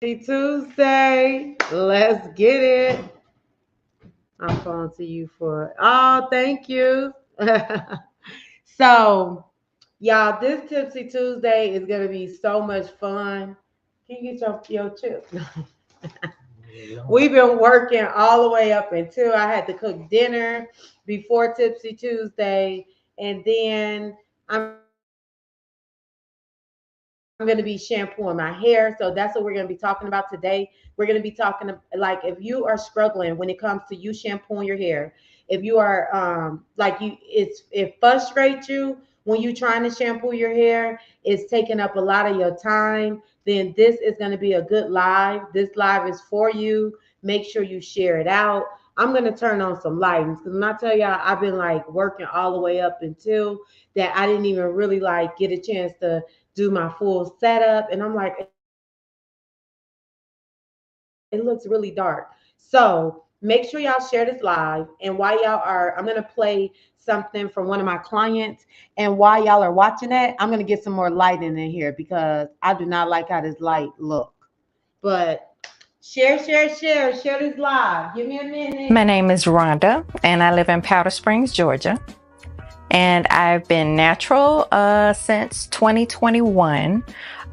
Tuesday. Let's get it. I'm calling to you for thank you. So, y'all, this Tipsy Tuesday is gonna be so much fun. Can you get your chip? We've been working all the way up until I had to cook dinner before Tipsy Tuesday, and then I'm going to be shampooing my hair. So that's what we're going to be talking about today. We're going to be talking like if you are struggling when it comes to you shampooing your hair, if you are it frustrates you when you're trying to shampoo your hair, it's taking up a lot of your time, then this is going to be a good live. This live is for you. Make sure you share it out. I'm gonna turn on some lightings because when I tell y'all I've been like working all the way up until that I didn't even really like get a chance to do my full setup. And I'm like, it looks really dark. So make sure y'all share this live. And while y'all are, I'm gonna play something from one of my clients. And while y'all are watching that, I'm gonna get some more lighting in here because I do not like how this light look. But share this live. Give me a minute. My name is Rhonda, and I live in Powder Springs, Georgia. And I've been natural since 2021.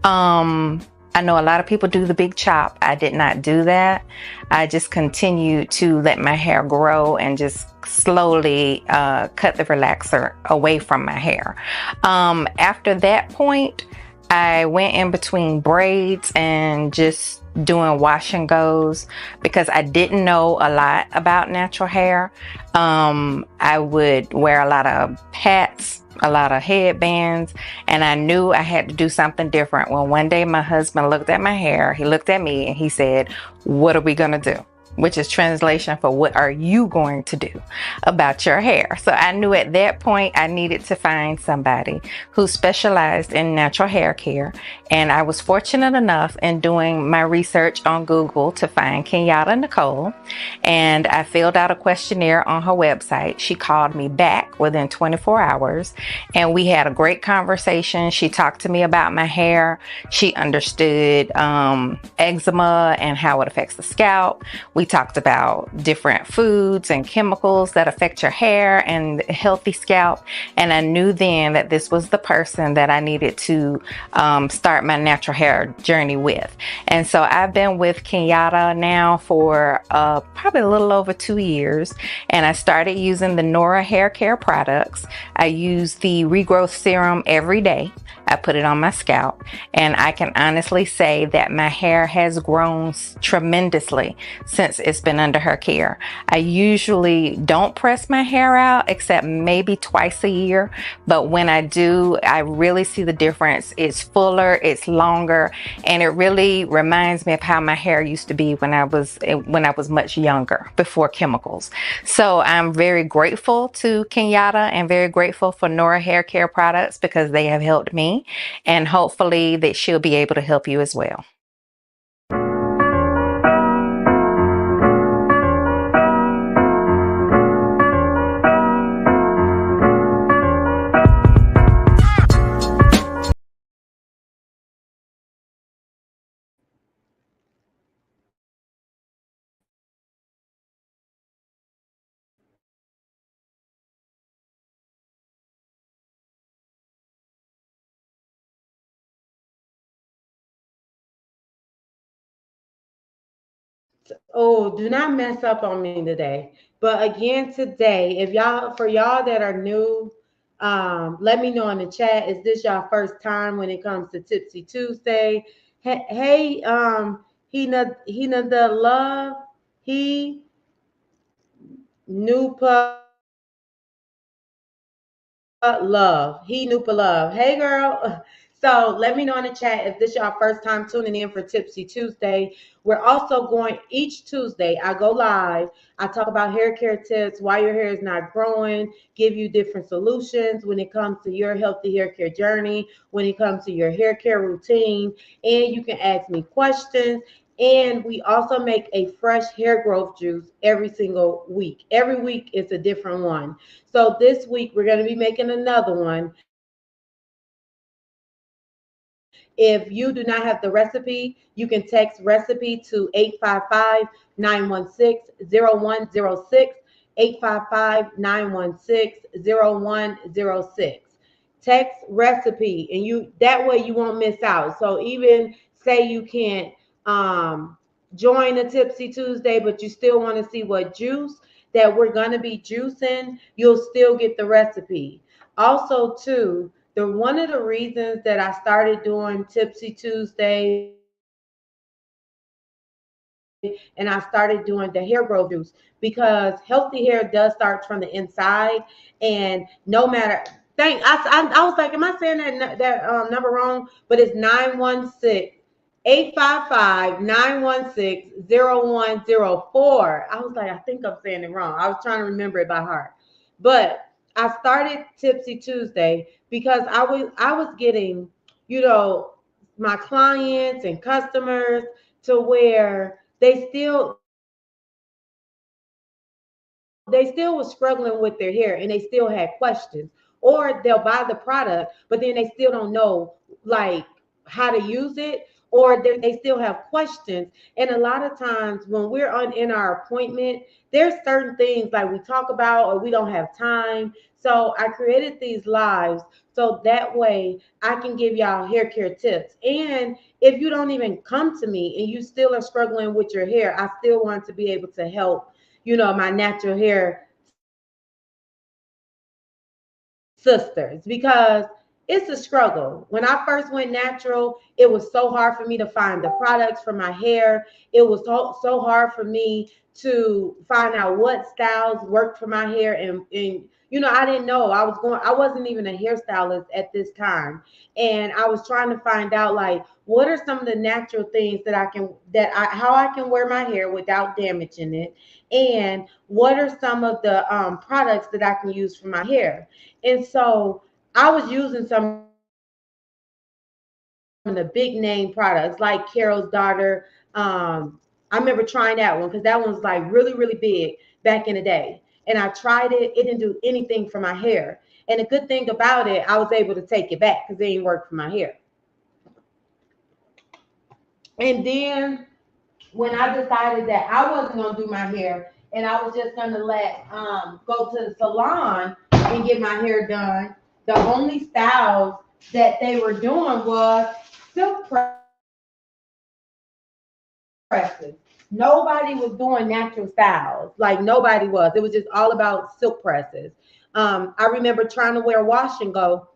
I know a lot of people do the big chop. I did not do that. I just continued to let my hair grow and just slowly cut the relaxer away from my hair. After that point, I went in between braids and just doing wash and goes because I didn't know a lot about natural hair. I would wear a lot of hats, a lot of headbands, and I knew I had to do something different. When one day my husband looked at my hair, he looked at me and he said, "What are we gonna do?" Which is translation for what are you going to do about your hair? So I knew at that point I needed to find somebody who specialized in natural hair care. And I was fortunate enough in doing my research on Google to find Kenyatta Nicole. And I filled out a questionnaire on her website. She called me back within 24 hours and we had a great conversation. She talked to me about my hair. She understood eczema and how it affects the scalp. We talked about different foods and chemicals that affect your hair and healthy scalp. And I knew then that this was the person that I needed to start my natural hair journey with. And so I've been with Kenyatta now for probably a little over 2 years. And I started using the Nora hair care products. I use the regrowth serum every day. I put it on my scalp, and I can honestly say that my hair has grown tremendously since it's been under her care. I usually don't press my hair out except maybe twice a year, but when I do, I really see the difference. It's fuller, it's longer, and it really reminds me of how my hair used to be when I was much younger before chemicals. So I'm very grateful to Kenyatta and very grateful for Nora hair care products because they have helped me, and hopefully that she'll be able to help you as well. Oh, do not mess up on me today. But again, today, if y'all, for y'all that are new, let me know in the chat. Is this y'all first time when it comes to Tipsy Tuesday? Hey, Hina the love, he Nupa love, he Nupa love. Hey, girl. So let me know in the chat if this y'all first time tuning in for Tipsy Tuesday. We're also going each Tuesday. I go live. I talk about hair care tips, why your hair is not growing, give you different solutions when it comes to your healthy hair care journey, when it comes to your hair care routine, and you can ask me questions. And we also make a fresh hair growth juice every single week. Every week is a different one. So this week we're going to be making another one. And this one is called Tipsy Fresh If you do not have the recipe, you can text recipe to 855-916-0106, 855-916-0106. Text recipe, and you that way you won't miss out. So even say you can't join a Tipsy Tuesday, but you still want to see what juice that we're going to be juicing, you'll still get the recipe. Also, too, one of the reasons that I started doing Tipsy Tuesday and I started doing the hair growth juice, because healthy hair does start from the inside. And no matter, I was like, am I saying that number wrong? But it's 916-855-916-0104. I was like, I think I'm saying it wrong. I was trying to remember it by heart. But I started Tipsy Tuesday because I was getting, you know, my clients and customers to where they still was struggling with their hair and they still had questions, or they'll buy the product but then they still don't know like how to use it, or they still have questions. And a lot of times when we're on in our appointment, there's certain things like we talk about or we don't have time. So I created these lives so that way I can give y'all hair care tips. And if you don't even come to me and you still are struggling with your hair, I still want to be able to help, my natural hair sisters, because it's a struggle. When I first went natural, it was so hard for me to find the products for my hair. It was so hard for me to find out what styles worked for my hair. And I didn't know. I wasn't even a hairstylist at this time. And I was trying to find out like what are some of the natural things how I can wear my hair without damaging it, and what are some of the products that I can use for my hair. And so I was using some of the big name products like Carol's Daughter. I remember trying that one because that one was like really, really big back in the day. And I tried it. It didn't do anything for my hair. And the good thing about it, I was able to take it back because it didn't work for my hair. And then when I decided that I wasn't gonna do my hair and I was just gonna let go to the salon and get my hair done, the only styles that they were doing was silk presses. Nobody was doing natural styles. Like nobody was. It was just all about silk presses. I remember trying to wear a wash and go,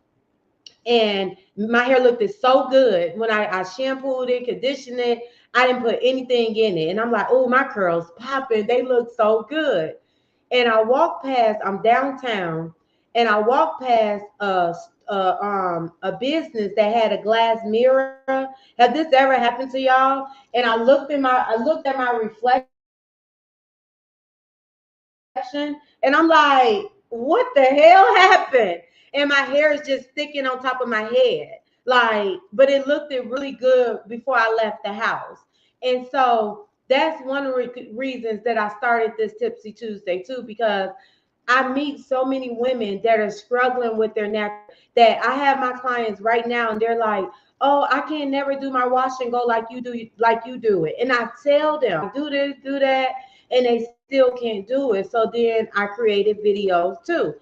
and my hair looked so good when I shampooed it, conditioned it. I didn't put anything in it, and I'm like, oh, my curls popping, they look so good. And I walk past, I'm downtown, and I walk past a business that had a glass mirror. Have this ever happened to y'all? And I looked at my reflection, and I'm like, what the hell happened? And my hair is just sticking on top of my head. But it looked it really good before I left the house. And so that's one of the reasons that I started this Tipsy Tuesday too, because I meet so many women that are struggling with their natural hair, that I have my clients right now and they're like, oh, I can't never do my wash and go like you do it. And I tell them, I try to do this, do that, and they still can't do it. So then I created videos too.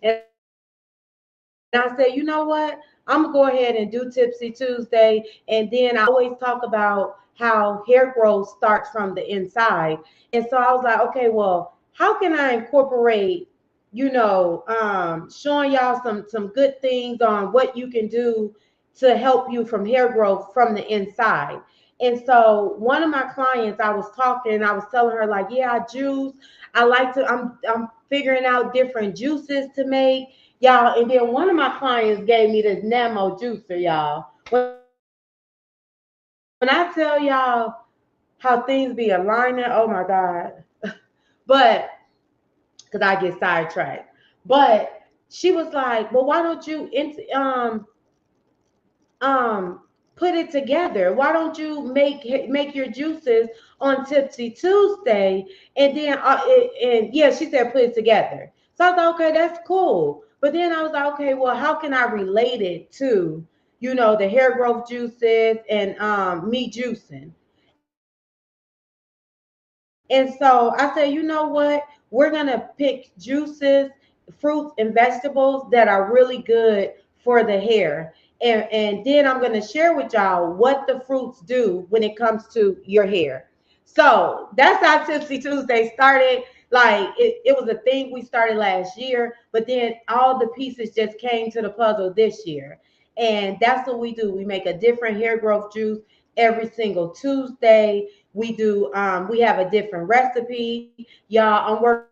And I said, you know what? I'm gonna go ahead and do Tipsy Tuesday. And then I always talk about how hair growth starts from the inside. And so I was like, okay, well, how can I incorporate, showing y'all some good things on what you can do to help you from hair growth from the inside. And so one of my clients, I was talking and I was telling her like, yeah, I juice. I'm figuring out different juices to make, y'all. And then one of my clients gave me this Nano juicer, y'all. When I tell y'all how things be aligning, oh my God. But because I get sidetracked. But she was like, well, why don't you put it together? Why don't you make your juices on Tipsy Tuesday? And then and yeah, she said put it together. So I was like, okay, that's cool. But then I was like, okay, well, how can I relate it to the hair growth juices and me juicing. And so I said, we're gonna pick juices, fruits, and vegetables that are really good for the hair. And then I'm going to share with y'all what the fruits do when it comes to your hair. So that's how Tipsy Tuesday started. Like it was a thing we started last year, but then all the pieces just came to the puzzle this year. And that's what we do. We make a different hair growth juice every single Tuesday. We have a different recipe. Y'all, I'm working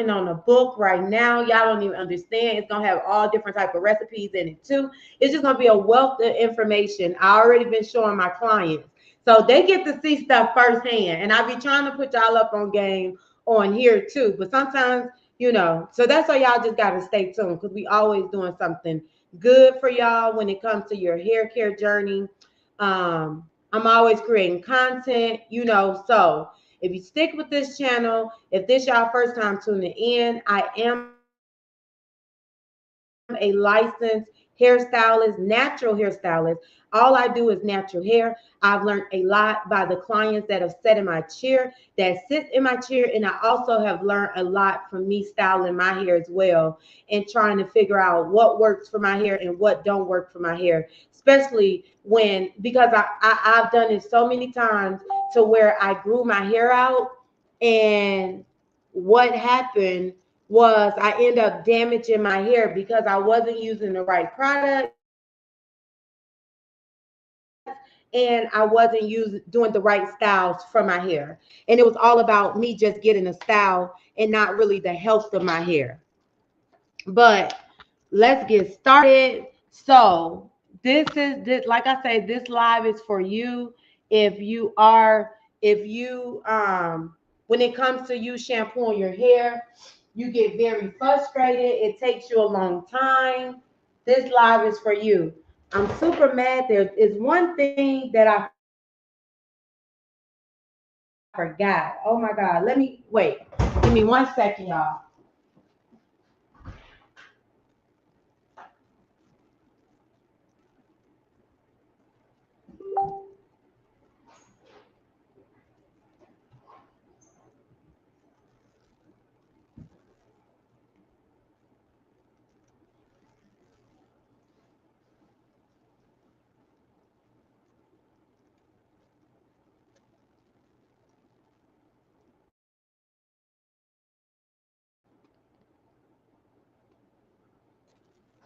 on a book right now. Y'all don't even understand. It's gonna have all different type of recipes in it too. It's just gonna be a wealth of information. I already been showing my clients. So they get to see stuff firsthand. And I be trying to put y'all up on game on here too. But sometimes, so that's why y'all just gotta stay tuned because we always doing something good for y'all when it comes to your hair care journey. I'm always creating content, so if you stick with this channel, if this y'all first time tuning in, I am a licensed hairstylist, natural hairstylist. All I do is natural hair. I've learned a lot by the clients that have sat in my chair, that sit in my chair, and I also have learned a lot from me styling my hair as well and trying to figure out what works for my hair and what don't work for my hair, especially because I've done it so many times to where I grew my hair out. And what happened was I ended up damaging my hair because I wasn't using the right products and I wasn't doing the right styles for my hair. And it was all about me just getting a style and not really the health of my hair. But let's get started. So like I say, this live is for you. If you when it comes to you shampooing your hair, you get very frustrated, it takes you a long time, this live is for you. I'm super mad. There is one thing that I forgot. Oh my God. Give me 1 second, y'all.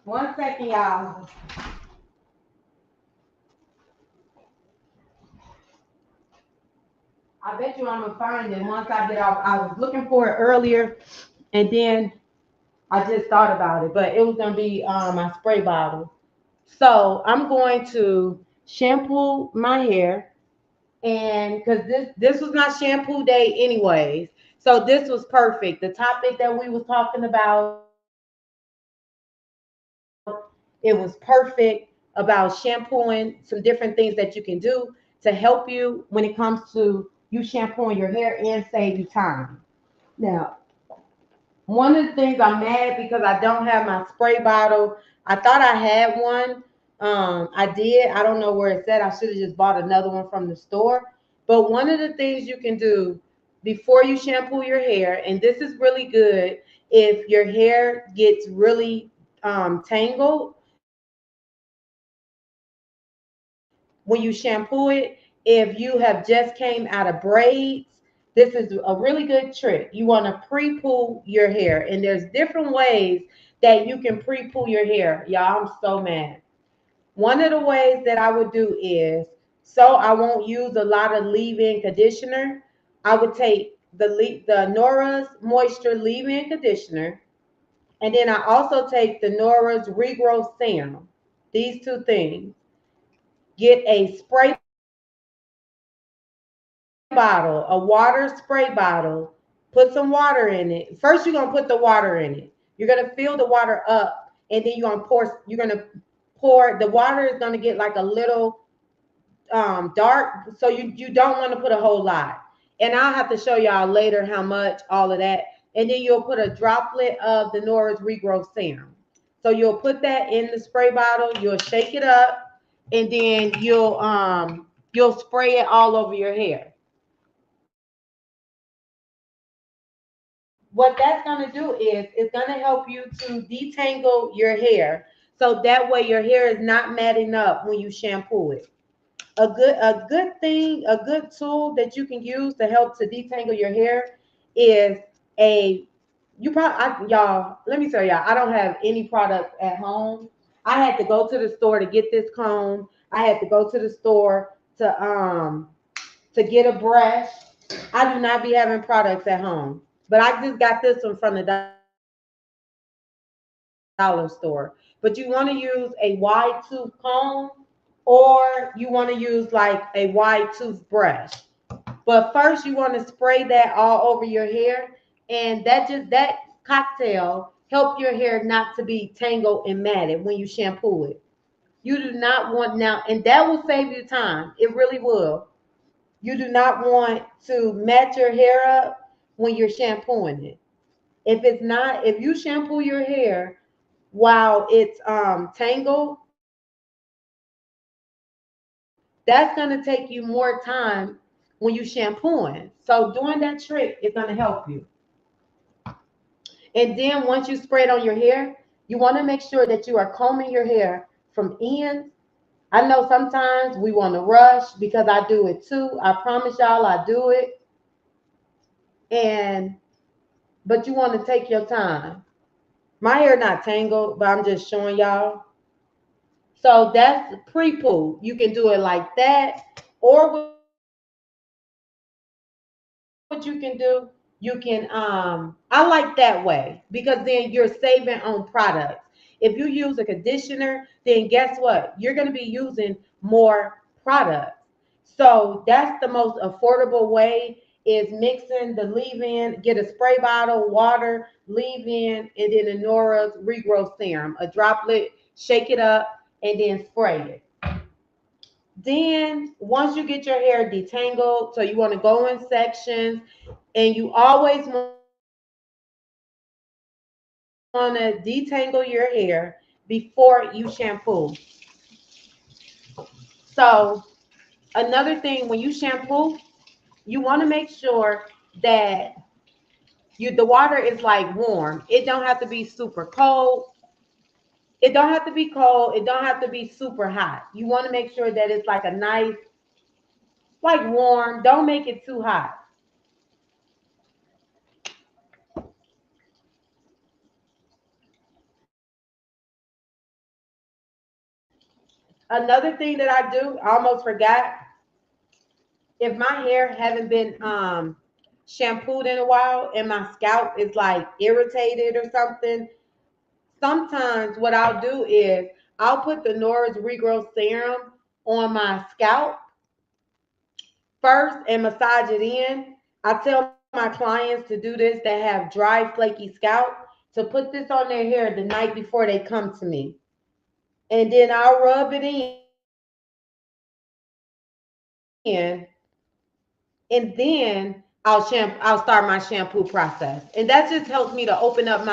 One second, y'all. I bet you I'm gonna find it once I get off. I was looking for it earlier, and then I just thought about it, but it was gonna be my spray bottle. So I'm going to shampoo my hair, and because this was not shampoo day anyways, so this was perfect. The topic that we was talking about, it was perfect about shampooing, some different things that you can do to help you when it comes to you shampooing your hair and save you time. Now, one of the things I'm mad because I don't have my spray bottle. I thought I had one. I did. I don't know where it's at. I should have just bought another one from the store. But one of the things you can do before you shampoo your hair, and this is really good if your hair gets really tangled when you shampoo it. If you have just came out of braids, this is a really good trick. You want to pre-poo your hair, and there's different ways that you can pre-poo your hair. Y'all, I'm so mad. One of the ways that I would do is, so I won't use a lot of leave-in conditioner, I would take the Nora's Moisture Leave-In Conditioner, and then I also take the Nora's Regrowth Serum. These two things. Get a spray bottle, a water spray bottle, put some water in it. First, you're gonna put the water in it. You're gonna fill the water up, and then you're gonna pour. The water is gonna get like a little dark, so you don't want to put a whole lot. And I'll have to show y'all later how much all of that. And then you'll put a droplet of the Nora's Regrowth Serum. So you'll put that in the spray bottle, you'll shake it up, and then you'll spray it all over your hair. What that's going to do is it's going to help you to detangle your hair, so that way your hair is not matting up when you shampoo it. A good tool that you can use to help to detangle your hair is a you probably y'all, let me tell y'all, I don't have any products at home. I had to go to the store to get this comb. I had to go to the store to get a brush. I do not be having products at home. But I just got this one from the dollar store. But you want to use a wide tooth comb, or you want to use like a wide toothbrush. But first, you want to spray that all over your hair, and that cocktail help your hair not to be tangled and matted when you shampoo it. You do not want now, and that will save you time. It really will. You do not want to mat your hair up when you're shampooing it. If you shampoo your hair while it's tangled, that's going to take you more time when you shampooing. So doing that trick is going to help you. And then once you spray it on your hair, you want to make sure that you are combing your hair from ends. I know sometimes we want to rush because I do it too. I promise y'all I do it. And but you want to take your time. My hair not tangled, but I'm just showing y'all. So that's pre-poo. You can do it like that. Or what you can do, you can I like that way because then you're saving on products. If you use a conditioner, then guess what? You're going to be using more products. So that's the most affordable way is mixing the leave-in, get a spray bottle, water, leave-in, and then the Nora's regrowth serum, a droplet, shake it up, and then spray it. Then once you get your hair detangled, so you want to go in sections, and you always want to detangle your hair before you shampoo. So another thing, when you shampoo, you want to make sure that the water is like warm. It don't have to be super cold. It don't have to be cold. It don't have to be super hot. You want to make sure that it's like a nice, like warm. Don't make it too hot. Another thing that I do, I almost forgot, if my hair haven't been shampooed in a while and my scalp is like irritated or something, sometimes what I'll do is I'll put the Nora's Regrowth Serum on my scalp first and massage it in. I tell my clients to do this that have dry, flaky scalp to put this on their hair the night before they come to me. And then I'll rub it in, and then I'll start my shampoo process. And that just helps me to open up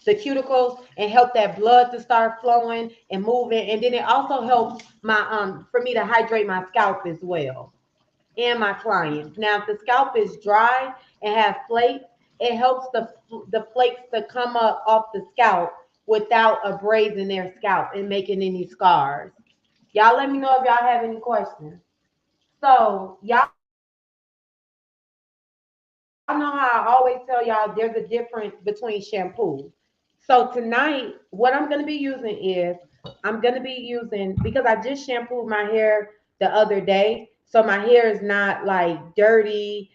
the cuticles and help that blood to start flowing and moving. And then it also helps for me to hydrate my scalp as well, and my clients. Now, if the scalp is dry and have flakes, it helps the flakes to come up off the scalp without abrasing their scalp and making any scars. Y'all let me know if y'all have any questions. So y'all know how I always tell y'all there's a difference between shampoos. So tonight, what I'm gonna be using is I'm gonna be using, because I just shampooed my hair the other day, so my hair is not like dirty.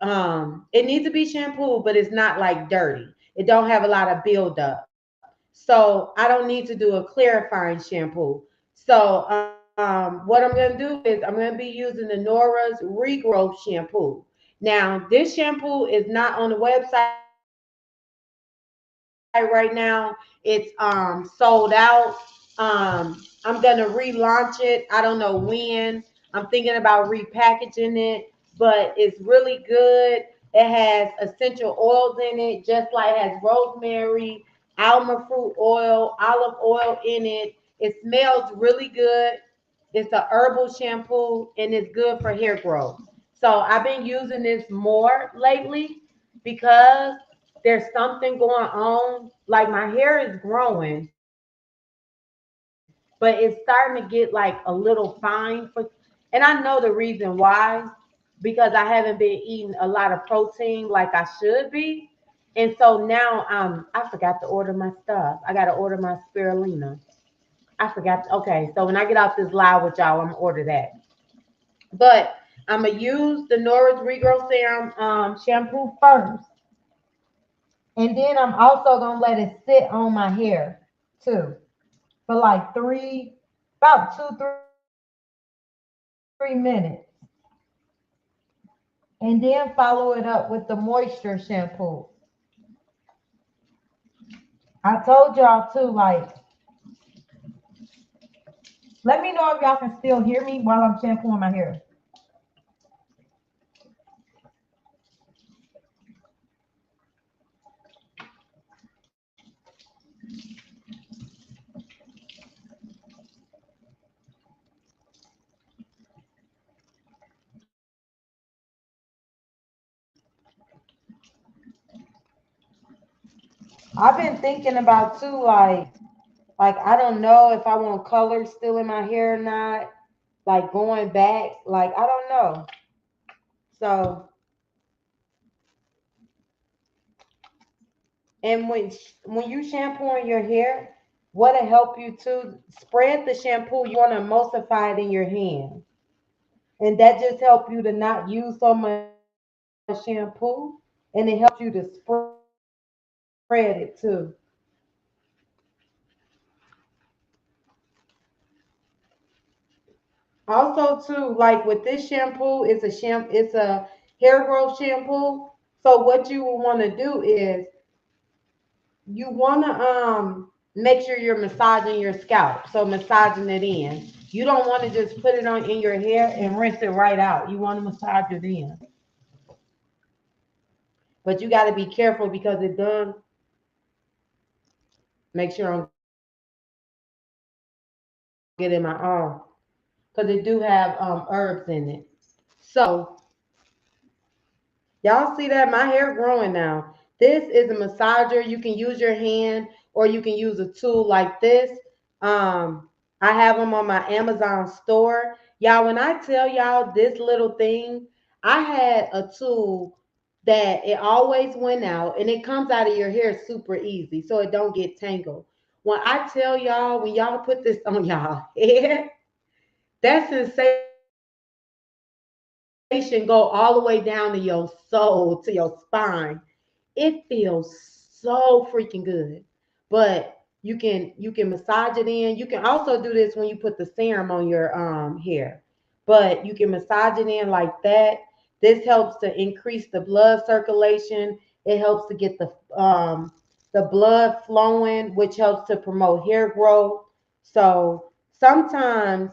It needs to be shampooed, but it's not like dirty. It don't have a lot of buildup. So I don't need to do a clarifying shampoo. So what I'm gonna do is I'm gonna be using the Nora's Regrowth shampoo. Now, this shampoo is not on the website right now. It's sold out. I'm gonna relaunch it. I don't know when. I'm thinking about repackaging it, but it's really good. It has essential oils in it, just like it has rosemary, almond fruit oil, olive oil in it. It smells really good. It's a herbal shampoo and it's good for hair growth. So I've been using this more lately because there's something going on. Like my hair is growing, but it's starting to get like a little fine for, and I know the reason why, because I haven't been eating a lot of protein like I should be. And so now I forgot to order my stuff. I gotta order my spirulina. I forgot. Okay, so when I get off this live with y'all, I'm gonna order that. But I'm gonna use the Nora's Regrow Serum shampoo first, and then I'm also gonna let it sit on my hair too for like about 2, 3 minutes, and then follow it up with the moisture shampoo. I told y'all too, like, let me know if y'all can still hear me while I'm shampooing my hair. I've been thinking about too, like I don't know if I want color still in my hair or not. Like going back, like I don't know. So, and when you shampooing your hair, what'll help you to spread the shampoo. You want to emulsify it in your hand, and that just help you to not use so much shampoo, and it helps you to spread it too. Also, too, like with this shampoo, it's a hair growth shampoo. So what you will want to do is you want to make sure you're massaging your scalp. So massaging it in. You don't want to just put it on in your hair and rinse it right out. You want to massage it in. But you got to be careful because it does make sure I don't get in my arm because it do have herbs in it. So y'all see that my hair growing now. This is a massager. You can use your hand or you can use a tool like this. I have them on my Amazon store. Y'all, when I tell y'all this little thing, I had a tool that it always went out and it comes out of your hair super easy so it don't get tangled. When I tell y'all, when y'all put this on y'all hair, that sensation go all the way down to your soul, to your spine. It feels so freaking good. But you can massage it in. You can also do this when you put the serum on your hair. But you can massage it in like that. This helps to increase the blood circulation. It helps to get the blood flowing, which helps to promote hair growth. So sometimes,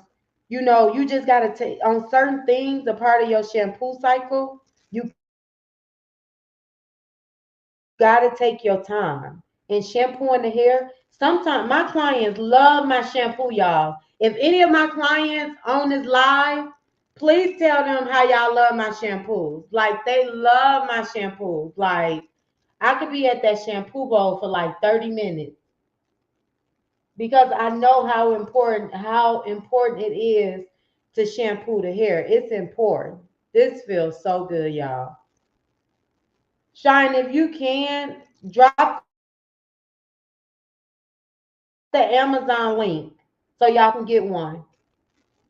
you just got to take on certain things, a part of your shampoo cycle, you got to take your time. And shampooing the hair, sometimes my clients love my shampoo, y'all. If any of my clients on this live, please tell them how y'all love my shampoos. Like they love my shampoos. Like I could be at that shampoo bowl for like 30 minutes because I know how important it is to shampoo the hair. It's important. This feels so good, y'all. Shine, if you can, drop the Amazon link so y'all can get one.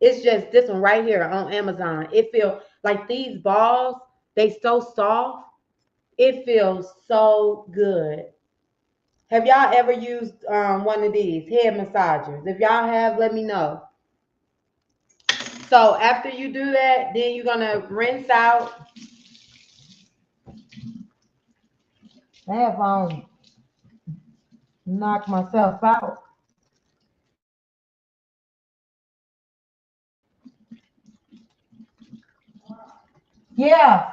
It's just this one right here on Amazon. It feel like these balls, they so soft. It feels so good. Have y'all ever used one of these head massagers? If y'all have, let me know. So after you do that, then you're gonna rinse out. I have knocked myself out. Yeah,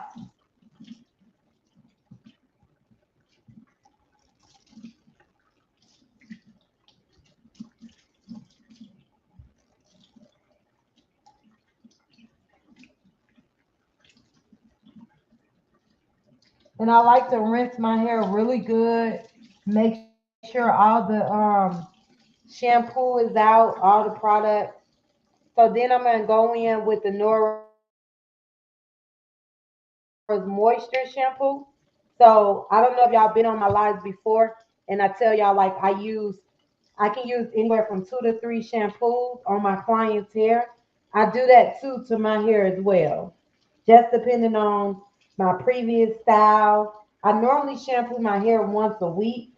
And I like to rinse my hair really good. Make sure all the shampoo is out, all the product. So then I'm gonna go in with the Nora's moisture shampoo. So I don't know if y'all been on my lives before, and I tell y'all like I can use anywhere from 2 to 3 shampoos on my client's hair. I do that too to my hair as well, just depending on my previous style. I normally shampoo my hair once a week,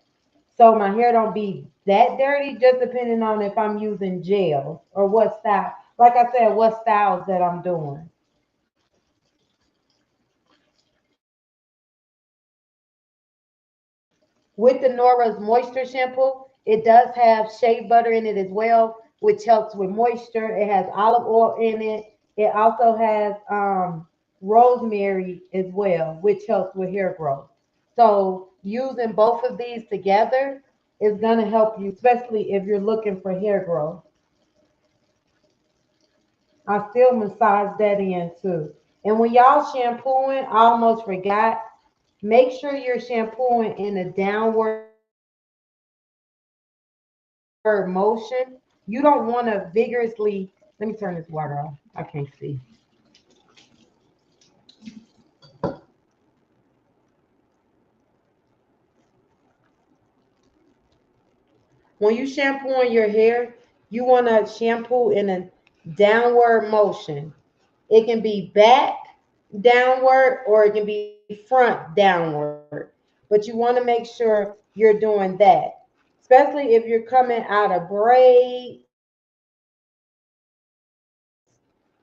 so my hair don't be that dirty, just depending on if I'm using gels or what style. Like I said, what styles that I'm doing. With the Nora's moisture shampoo, it does have shea butter in it as well, which helps with moisture. It has olive oil in it. It also has rosemary as well, which helps with hair growth. So using both of these together is going to help you, especially if you're looking for hair growth. I still massage that in too. And when y'all shampooing, I almost forgot, make sure you're shampooing in a downward motion. You don't want to vigorously, let me turn this water off. I can't see. When you shampooing your hair, you want to shampoo in a downward motion. It can be back downward or it can be front downward. But you want to make sure you're doing that. Especially if you're coming out of braids,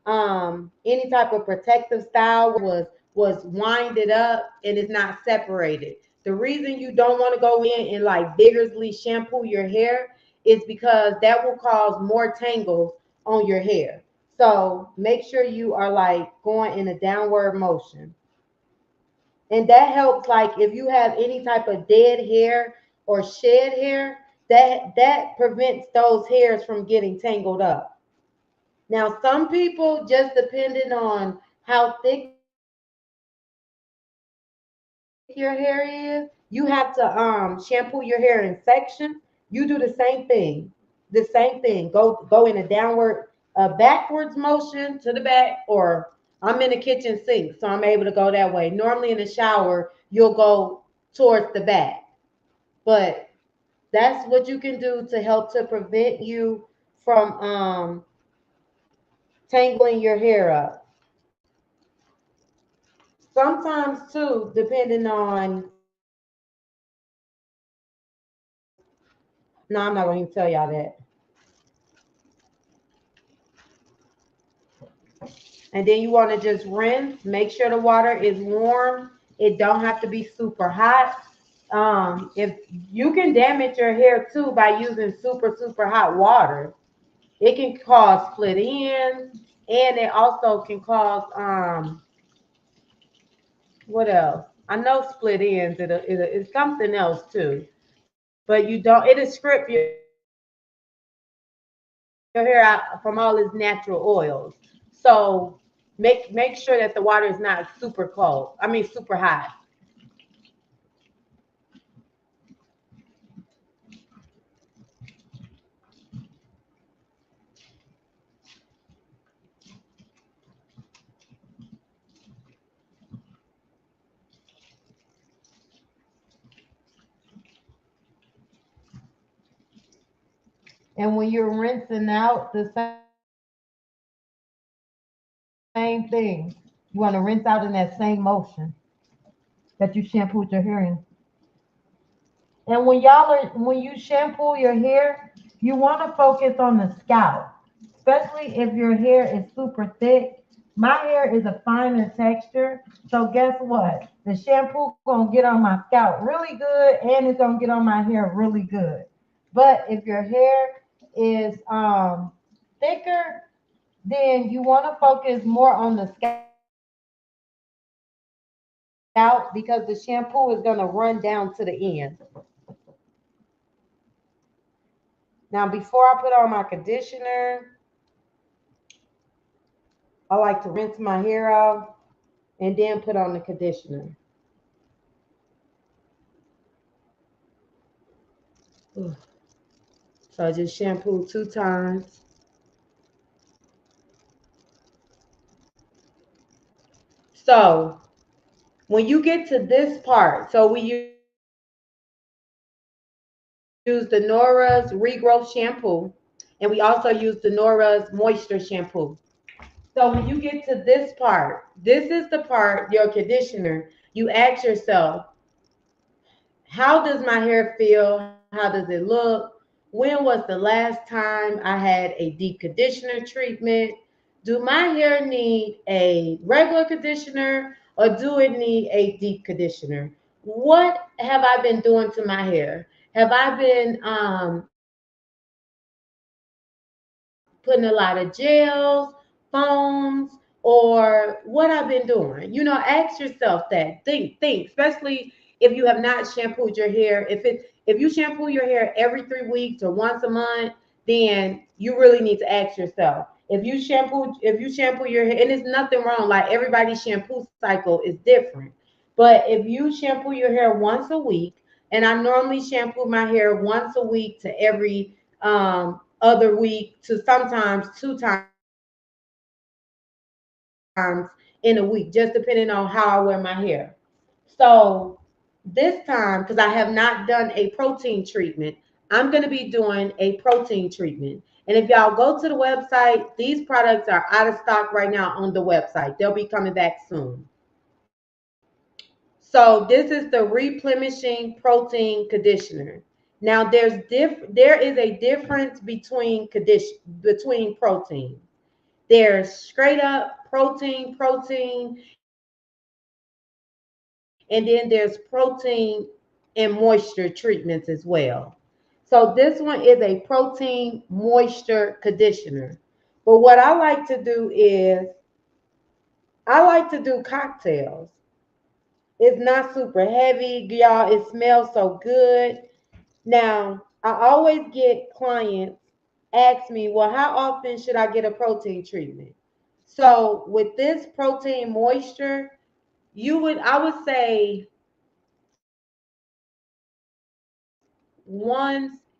any type of protective style where your hair was winded up and it's not separated. The reason you don't want to go in and like vigorously shampoo your hair is because that will cause more tangles on your hair. So make sure you are like going in a downward motion. And that helps like if you have any type of dead hair or shed hair, that prevents those hairs from getting tangled up. Now, some people, just depending on how thick your hair is, you have to shampoo your hair in section. You do the same thing. The same thing. Go in a downward, backwards motion to the back, or I'm in the kitchen sink, so I'm able to go that way. Normally in the shower, you'll go towards the back, but that's what you can do to help to prevent you from tangling your hair up. Sometimes too, depending on, no, I'm not going to even tell y'all that. And then you want to just rinse. Make sure the water is warm. It don't have to be super hot. If you can damage your hair too by using super hot water, it can cause split ends, and it also can cause what else? I know split ends. It's something else too. But you don't. It'll strip your hair out from all its natural oils. So make sure that the water is not super cold. I mean super hot. And when you're rinsing out, the same thing. You want to rinse out in that same motion that you shampooed your hair in. And when you shampoo your hair, you want to focus on the scalp, especially if your hair is super thick. My hair is a finer texture, so guess what? The shampoo gonna get on my scalp really good, and it's gonna get on my hair really good. But if your hair is thicker, then you want to focus more on the scalp because the shampoo is going to run down to the end. Now, before I put on my conditioner, I like to rinse my hair off and then put on the conditioner. Ugh. So I just shampoo 2 times. So when you get to this part, so we use the Nora's Regrowth Shampoo, and we also use the Nora's Moisture Shampoo. So when you get to this part, this is the part, your conditioner. You ask yourself, how does my hair feel? How does it look? When was the last time I had a deep conditioner treatment? Do my hair need a regular conditioner or do it need a deep conditioner? What have I been doing to my hair? Have I been putting a lot of gels, foams, or what I've been doing? Ask yourself that. Think, especially if you have not shampooed your hair. If you shampoo your hair every 3 weeks or once a month, then you really need to ask yourself. If you shampoo your hair, and there's nothing wrong, like everybody's shampoo cycle is different. But if you shampoo your hair once a week, and I normally shampoo my hair once a week to every other week to sometimes 2 times in a week, just depending on how I wear my hair. So this time, because I have not done a protein treatment, I'm going to be doing a protein treatment. And if y'all go to the website, these products are out of stock right now on the website. They'll be coming back soon. So this is the replenishing protein conditioner. Now there is a difference between protein. There's straight up protein, and then there's protein and moisture treatments as well. So this one is a protein moisture conditioner. But what I like to do is I like to do cocktails. It's not super heavy, y'all. It smells so good. Now, I always get clients ask me, well, how often should I get a protein treatment? So with this protein moisture, I would say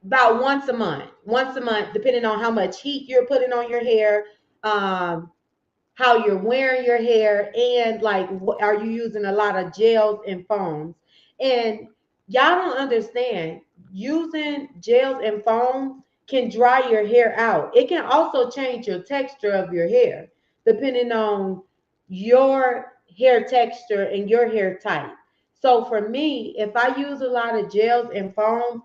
about once a month, depending on how much heat you're putting on your hair, um, how you're wearing your hair, and like, are you using a lot of gels and foams? And y'all don't understand, using gels and foam can dry your hair out. It can also change your texture of your hair, depending on your hair texture and your hair type. So for me, if I use a lot of gels and foam,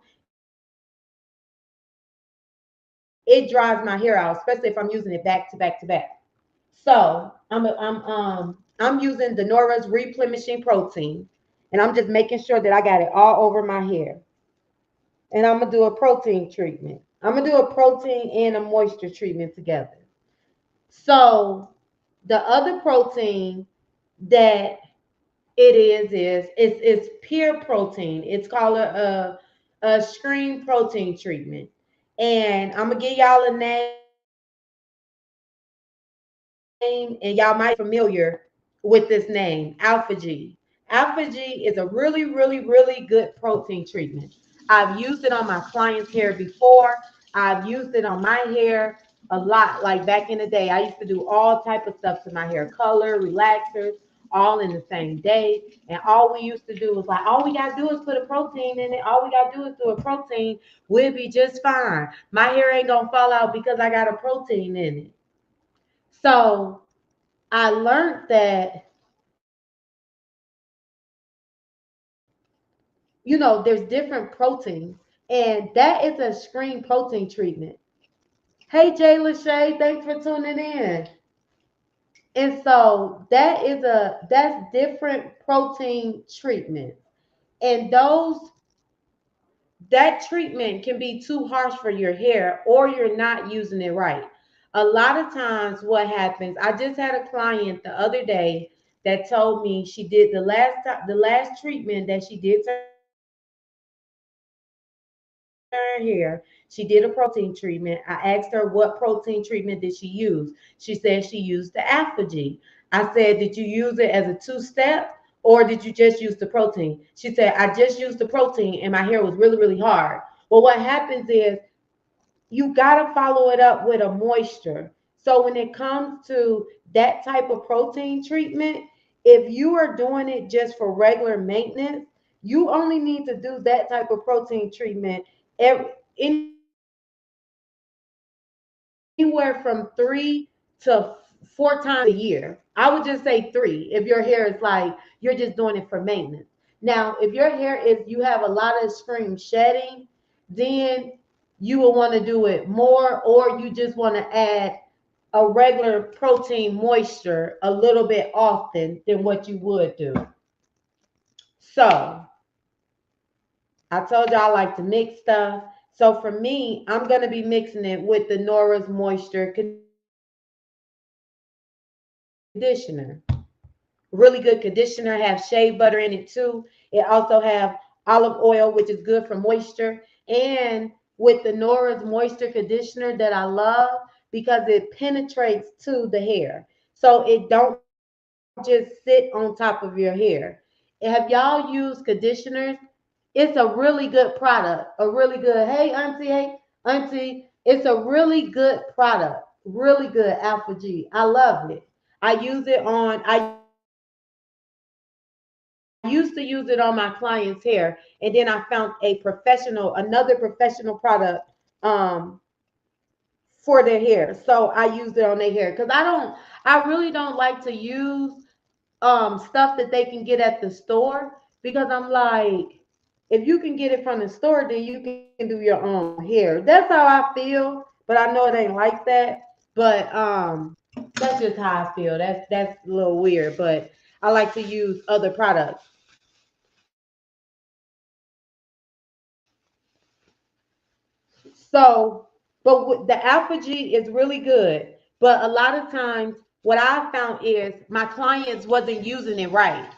it dries my hair out, especially if I'm using it back to back to back. So I'm using the Nora's replenishing protein, and I'm just making sure that I got it all over my hair. And I'm gonna do a protein treatment. I'm gonna do a protein and a moisture treatment together. So the other protein that it's pure protein. It's called a screen protein treatment. And I'm gonna give y'all a name, and y'all might be familiar with this name, Alpha G. Alpha G is a really, really, really good protein treatment. I've used it on my clients' hair before. I've used it on my hair a lot. Like back in the day, I used to do all type of stuff to my hair, color, relaxers, all in the same day. And all we used to do was like, all we gotta do is put a protein in it. All we gotta do is do a protein. We'll be just fine. My hair ain't gonna fall out because I got a protein in it. So I learned that, there's different proteins, and that is a screen protein treatment. Hey Jay Lachey, thanks for tuning in. And so that's different protein treatments. And that treatment can be too harsh for your hair, or you're not using it right. A lot of times what happens, I just had a client the other day that told me she did the last treatment that she did to her hair. She did a protein treatment. I asked her what protein treatment did she use. She said she used the Alpha G. I said, did you use it as a two-step, or did you just use the protein? She said, I just used the protein and my hair was really, really hard. What did you use? Well, what happens is you got to follow it up with a moisture. So when it comes to that type of protein treatment, if you are doing it just for regular maintenance, you only need to do that type of protein treatment every, anywhere from 3 to 4 times a year. I would just say 3 if your hair is like you're just doing it for maintenance. Now, if your hair is you have a lot of extreme shedding, then you will want to do it more, or you just want to add a regular protein moisture a little bit often than what you would do. So I told you I like to mix stuff. So for me, I'm gonna be mixing it with the Nora's Moisture Conditioner. Really good conditioner. Have shea butter in it too. It also have olive oil, which is good for moisture. And with the Nora's Moisture Conditioner that I love because it penetrates to the hair. So it don't just sit on top of your hair. Have y'all used conditioners? It's a really good product. A really good, hey auntie, auntie. It's a really good product. Really good Alpha G. I love it. I used to use it on my clients' hair, and then I found another professional product um for their hair. So I used it on their hair because I really don't like to use stuff that they can get at the store because I'm like, if you can get it from the store, then you can do your own hair. That's how I feel, but I know it ain't like that. But that's just how I feel. That's a little weird, but I like to use other products. So, but with the Alpha G is really good. But a lot of times, what I found is my clients wasn't using it right.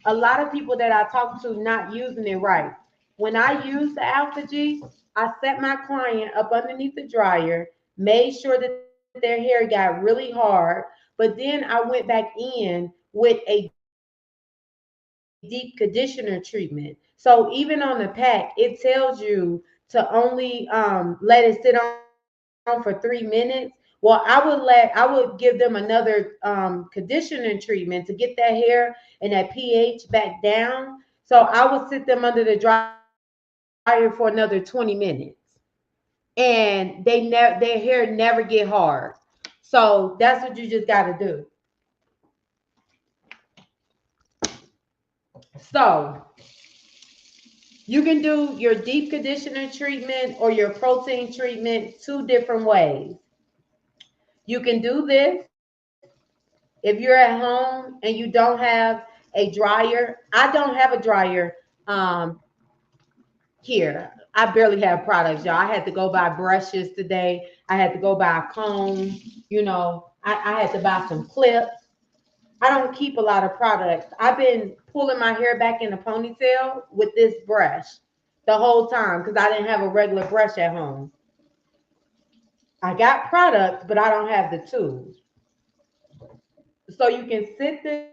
A lot of people that I talk to not using it right. When I use the Alpha G, I set my client up underneath the dryer, made sure that their hair got really hard, but then I went back in with a deep conditioner treatment. So even on the pack, it tells you to only let it sit on for 3 minutes. Well, I would give them another conditioning treatment to get that hair and that pH back down. So I would sit them under the dryer for another 20 minutes, and their hair never get hard. So that's what you just got to do. So you can do your deep conditioner treatment or your protein treatment 2 different ways. You can do this if you're at home and you don't have a dryer. I don't have a dryer um, here. I barely have products, y'all. I had to go buy brushes today. I had to go buy a comb. I had to buy some clips. I don't keep a lot of products. I've been pulling my hair back in a ponytail with this brush the whole time because I didn't have a regular brush at home. I got products, but I don't have the tools. So you can sit this,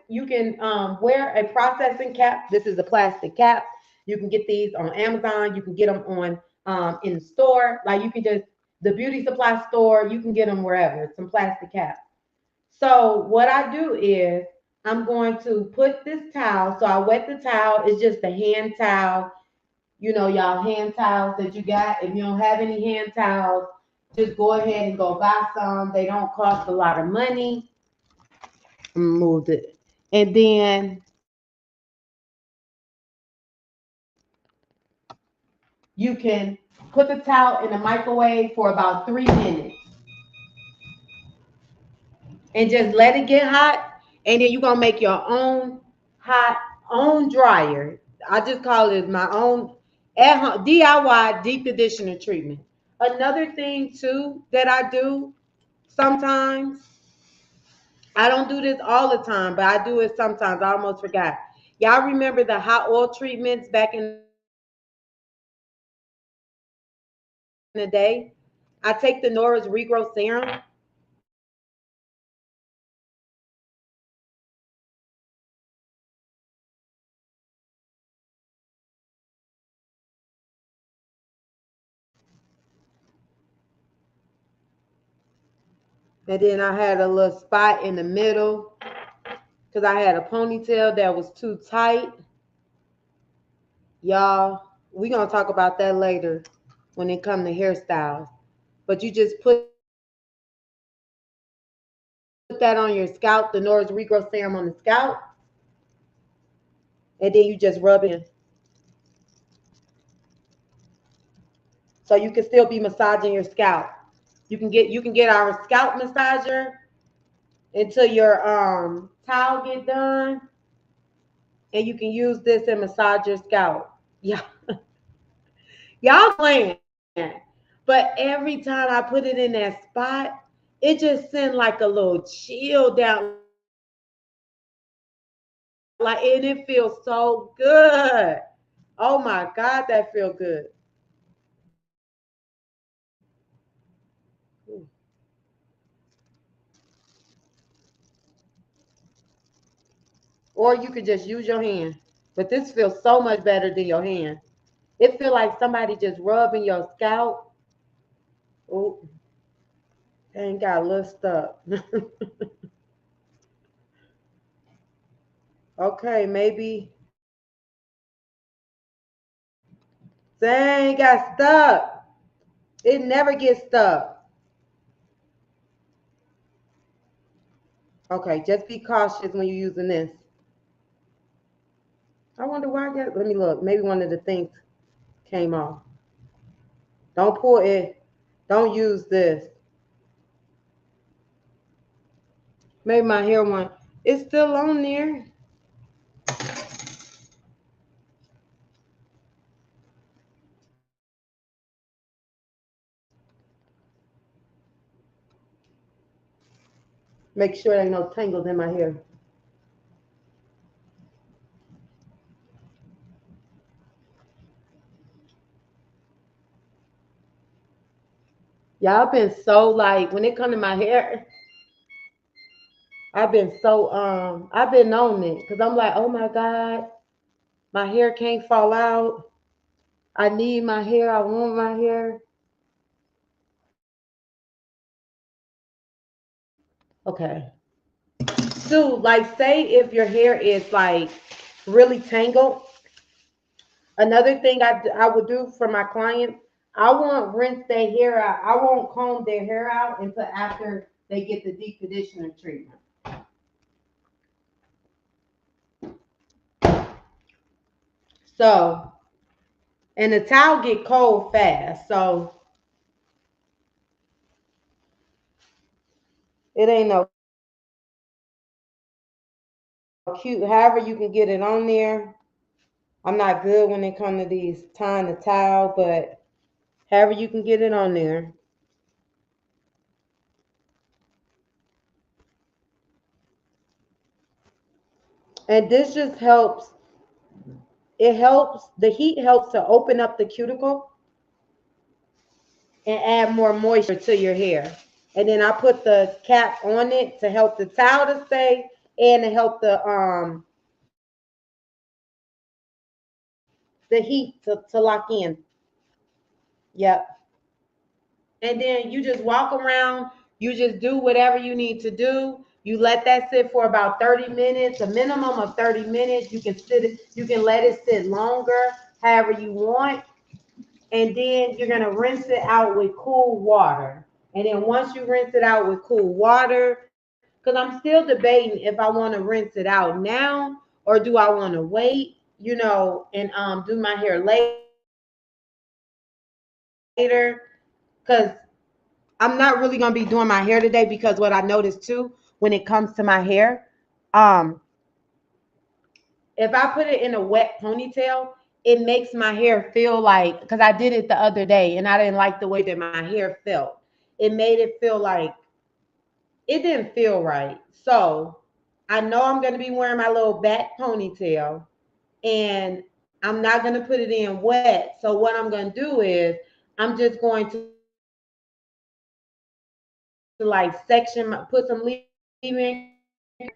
you can wear a processing cap. This is a plastic cap. You can get these on Amazon. You can get them in the store. Like you can just the beauty supply store. You can get them wherever. Some plastic caps. So what I do is I'm going to put this towel. So I wet the towel. It's just a hand towel. Y'all hand towels that you got. If you don't have any hand towels, just go ahead and go buy some. They don't cost a lot of money. Moved it. And then you can put the towel in the microwave for about 3 minutes and just let it get hot. And then you're gonna make your own hot own dryer. I just call it my own at home DIY deep conditioner treatment. Another thing too that I do sometimes, I don't do this all the time, but I do it sometimes. I almost forgot. Y'all remember the hot oil treatments back in the day? I take the Nora's Regrow Serum and I put it on my hair and I let it sit on there for about 30 minutes. And then I take the Nora's Regrow Serum and I put it on my hair And then I had a little spot in the middle because I had a ponytail that was too tight. Y'all, we gonna talk about that later when it come to hairstyles. But you just put that on your scalp, the Norris Regrowth Serum on the scalp, and then you just rub it in. So you can still be massaging your scalp. You can get our scalp massager until your towel get done, and you can use this and massage your scalp. Yeah, y'all playing. But every time I put it in that spot, it just sent like a little chill down, like, and it feels so good. Oh my God, that feel good. Or you could just use your hand. But this feels so much better than your hand. It feel like somebody just rubbing your scalp. Oh, ain't got a little stuck. Okay, maybe. Dang, got stuck. It never gets stuck. Okay, just be cautious when you're using this. I wonder why I got. Let me look. Maybe one of the things came off. Don't pull it. Don't use this. Maybe my hair one. It's still on there. Make sure there ain't no tangles in my hair. Y'all been so like when it come to my hair, I've been on it because I'm like, oh my God, my hair can't fall out. I need my hair. I want my hair. Okay. So like say if your hair is like really tangled, another thing I would do for my clients, I won't rinse their hair out. I won't comb their hair out until after they get the deep conditioner treatment. So, and the towel get cold fast, so it ain't no cute. However, you can get it on there. I'm not good when it comes to these tying the towel, but however you can get it on there. And this just helps. It helps. The heat helps to open up the cuticle and add more moisture to your hair. And then I put the cap on it to help the towel to stay and to help the heat to lock in. Yep. And then you just walk around, you just do whatever you need to do. You let that sit for about 30 minutes, a minimum of 30 minutes. You can let it sit longer, however you want. And then you're gonna rinse it out with cool water. And then once you rinse it out with cool water, because I'm still debating if I want to rinse it out now or do I want to wait, and do my hair later, because I'm not really gonna be doing my hair today because what I noticed too when it comes to my hair, um, if I put it in a wet ponytail, it makes my hair feel like because I did it the other day and I didn't like the way that my hair felt. It made it feel like it didn't feel right. So I know I'm gonna be wearing my little back ponytail and I'm not gonna put it in wet. So what I'm gonna do is I'm just going to like section put some leave-in curl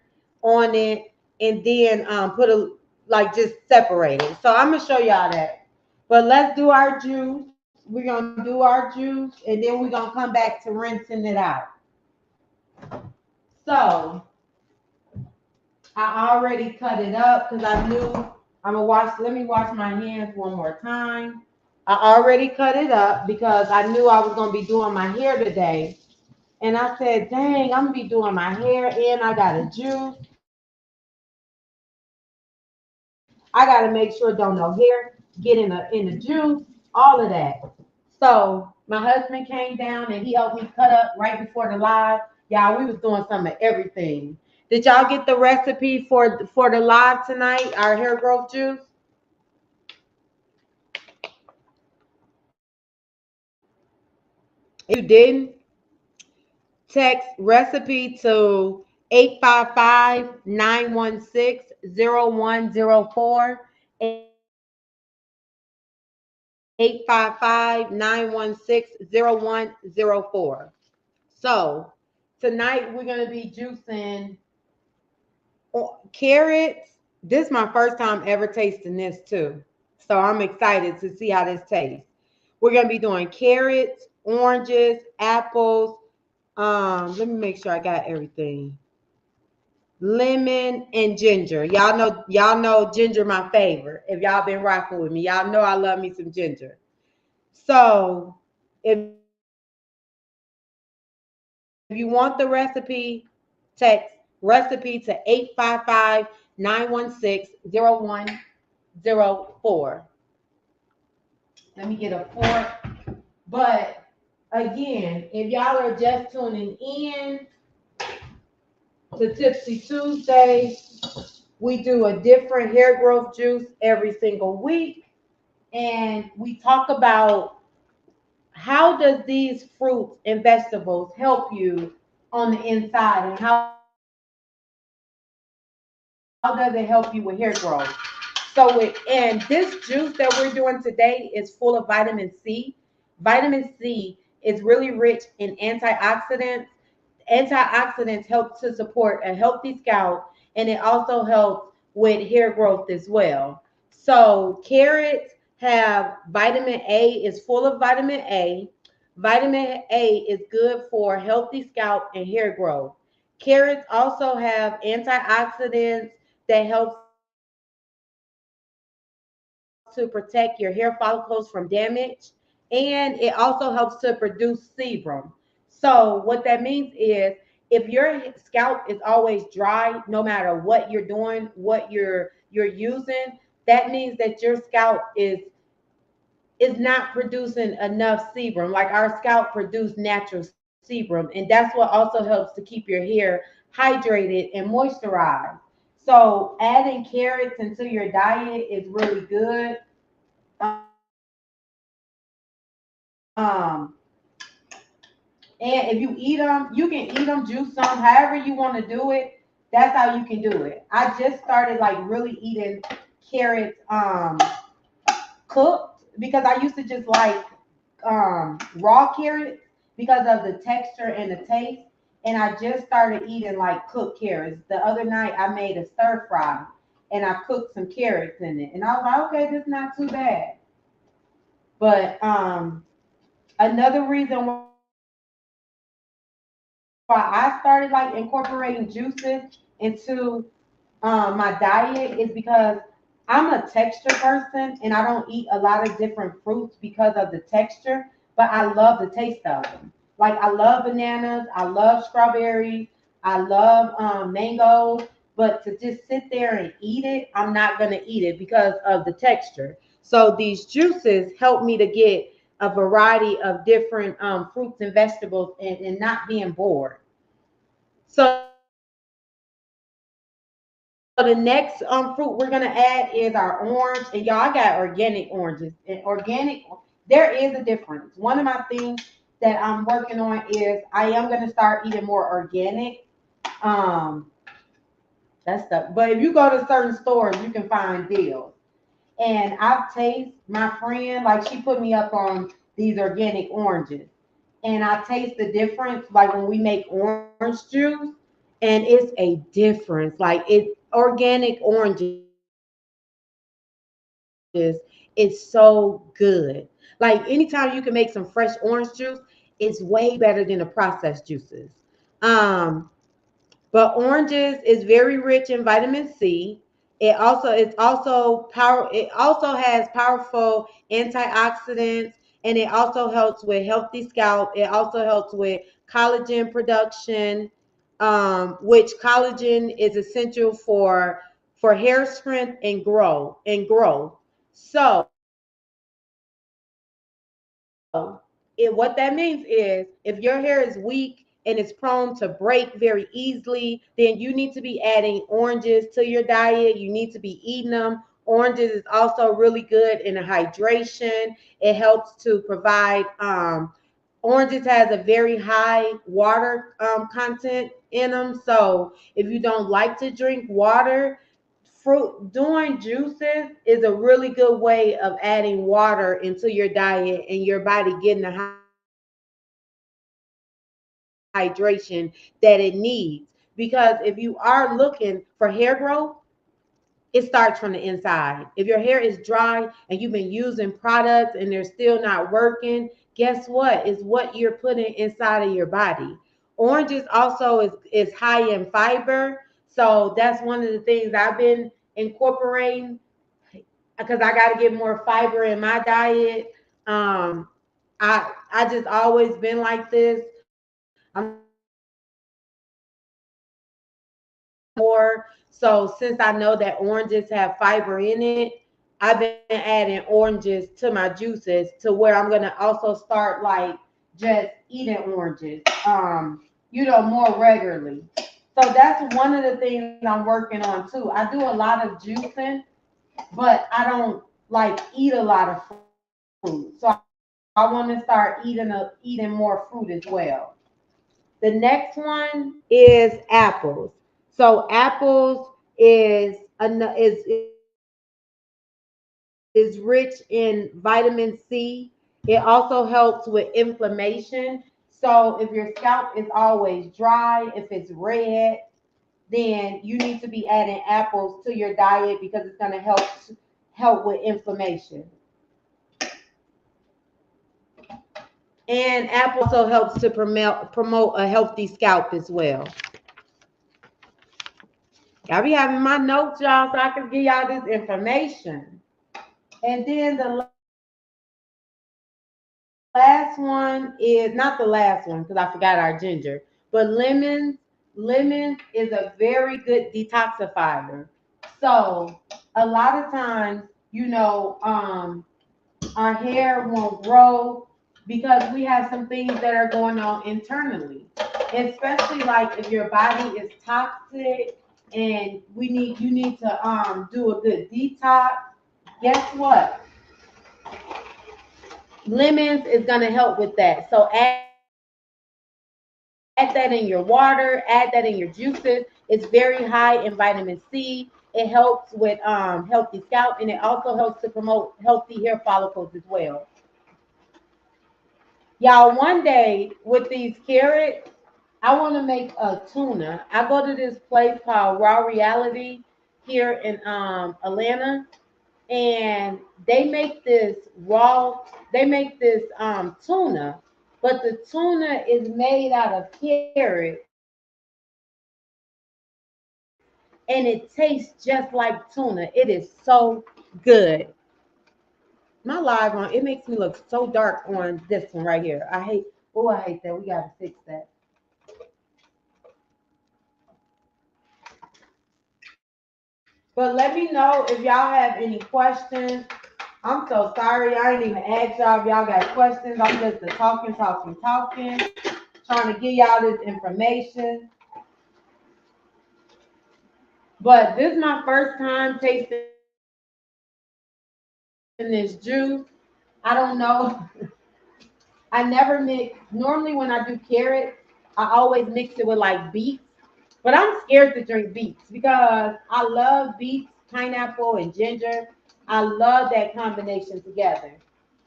on it and then put a like just separate it. So I'm gonna show y'all that. But let's do our juice. We're gonna do our juice and then we're gonna come back to rinsing it out. So I already cut it up because I knew I'm gonna wash. Let me wash my hands one more time. I already cut it up because I knew I was gonna be doing my hair today. And I said, dang, I'm gonna be doing my hair and I got a juice. I gotta make sure don't no hair get in the juice, all of that. So my husband came down and he helped me cut up right before the live. Y'all, we was doing some of everything. Did y'all get the recipe for the live tonight? Our hair growth juice. If you didn't, text recipe to 855-916-0104. 855-916-0104. So tonight we're gonna be juicing carrots. This is my first time ever tasting this too. So I'm excited to see how this tastes. We're gonna be doing carrots, oranges, apples. Let me make sure I got everything. Lemon and ginger. Y'all know ginger my favorite. If y'all been rocking with me, y'all know I love me some ginger. So if you want the recipe, text recipe to 855-916-0104. Let me get a fork. But again, if y'all are just tuning in to Tipsy Tuesday, we do a different hair growth juice every single week. And we talk about how does these fruits and vegetables help you on the inside, and how does it help you with hair growth. And this juice that we're doing today is full of vitamin C. Vitamin C is really rich in antioxidants. Antioxidants help to support a healthy scalp, and it also helps with hair growth as well. So carrots have vitamin A, is full of vitamin A. Vitamin A is good for healthy scalp and hair growth. Carrots also have antioxidants that helps to protect your hair follicles from damage, and it also helps to produce sebum. So what that means is if your scalp is always dry, no matter what you're doing, what you're using, that means that your scalp is not producing enough sebum. Like our scalp produce natural sebum, and that's what also helps to keep your hair hydrated and moisturized. So adding carrots into your diet is really good. Um, and if you eat them, you can eat them, juice them, however you want to do it. That's how you can do it. I just started like really eating carrots cooked because I used to just like raw carrots because of the texture and the taste. And I just started eating like cooked carrots. The other night I made a stir fry and I cooked some carrots in it. And I was like, okay, this is not too bad. But another reason why I started like incorporating juices into my diet is because I'm a texture person and I don't eat a lot of different fruits because of the texture, but I love the taste of them. Like I love bananas, I love strawberries, I love mangoes, but to just sit there and eat it, I'm not gonna eat it because of the texture. So these juices help me to get a variety of different fruits and vegetables and not being bored. So the next fruit we're gonna add is our orange, and y'all I got organic oranges. And there is a difference. One of my things that I'm working on is I am gonna start eating more organic. Um, that's stuff. But if you go to certain stores, you can find deals. And I've tasted my friend, like she put me up on these organic oranges. And I taste the difference, like when we make orange juice, and it's a difference. Like it organic oranges is so good. Like anytime you can make some fresh orange juice, it's way better than the processed juices. Um, but oranges is very rich in vitamin C. It also has powerful antioxidants, and it also helps with healthy scalp. It also helps with collagen production, which collagen is essential for hair strength and growth. So what that means is if your hair is weak and it's prone to break very easily, then you need to be adding oranges to your diet. You need to be eating them. Oranges is also really good in hydration. It helps to provide oranges has a very high water content in them. So if you don't like to drink water, fruit doing juices is a really good way of adding water into your diet and your body getting the hydration that it needs. Because if you are looking for hair growth, it starts from the inside. If your hair is dry and you've been using products and they're still not working, guess what? It's what you're putting inside of your body. Oranges also is high in fiber. So that's one of the things I've been incorporating because I got to get more fiber in my diet. I just always been like this. I'm starting to eat more. So since I know that oranges have fiber in it, I've been adding oranges to my juices to where I'm gonna also start like just eating oranges. More regularly. So that's one of the things I'm working on too. I do a lot of juicing, but I don't like eat a lot of fruit. So I want to start eating more fruit as well. The next one is apples. So apples is rich in vitamin C. It also helps with inflammation. So if your scalp is always dry, if it's red, then you need to be adding apples to your diet because it's going to help with inflammation. And apples also helps to promote a healthy scalp as well. I'll be having my notes, y'all, so I can give y'all this information. And then the last one is not the last one because I forgot our ginger, but lemons is a very good detoxifier. So a lot of times, our hair won't grow because we have some things that are going on internally. Especially like if your body is toxic and you need to do a good detox. Guess what? Lemons is going to help with that. So add that in your water, add that in your juices. It's very high in vitamin C. It helps with healthy scalp, and it also helps to promote healthy hair follicles as well. Y'all, one day with these carrots, I want to make a tuna. I go to this place called Raw Reality here in Atlanta, and they make this tuna, but the tuna is made out of carrots and it tastes just like tuna. It is so good. My live on it makes me look so dark on this one right here. I hate that. We gotta fix that. But let me know if y'all have any questions. I'm so sorry. I ain't even asked y'all if y'all got questions. I'm just a talking, trying to give y'all this information. But this is my first time tasting this juice. I don't know. I never mix. Normally, when I do carrots, I always mix it with like beets. But I'm scared to drink beets because I love beets, pineapple, and ginger. I love that combination together.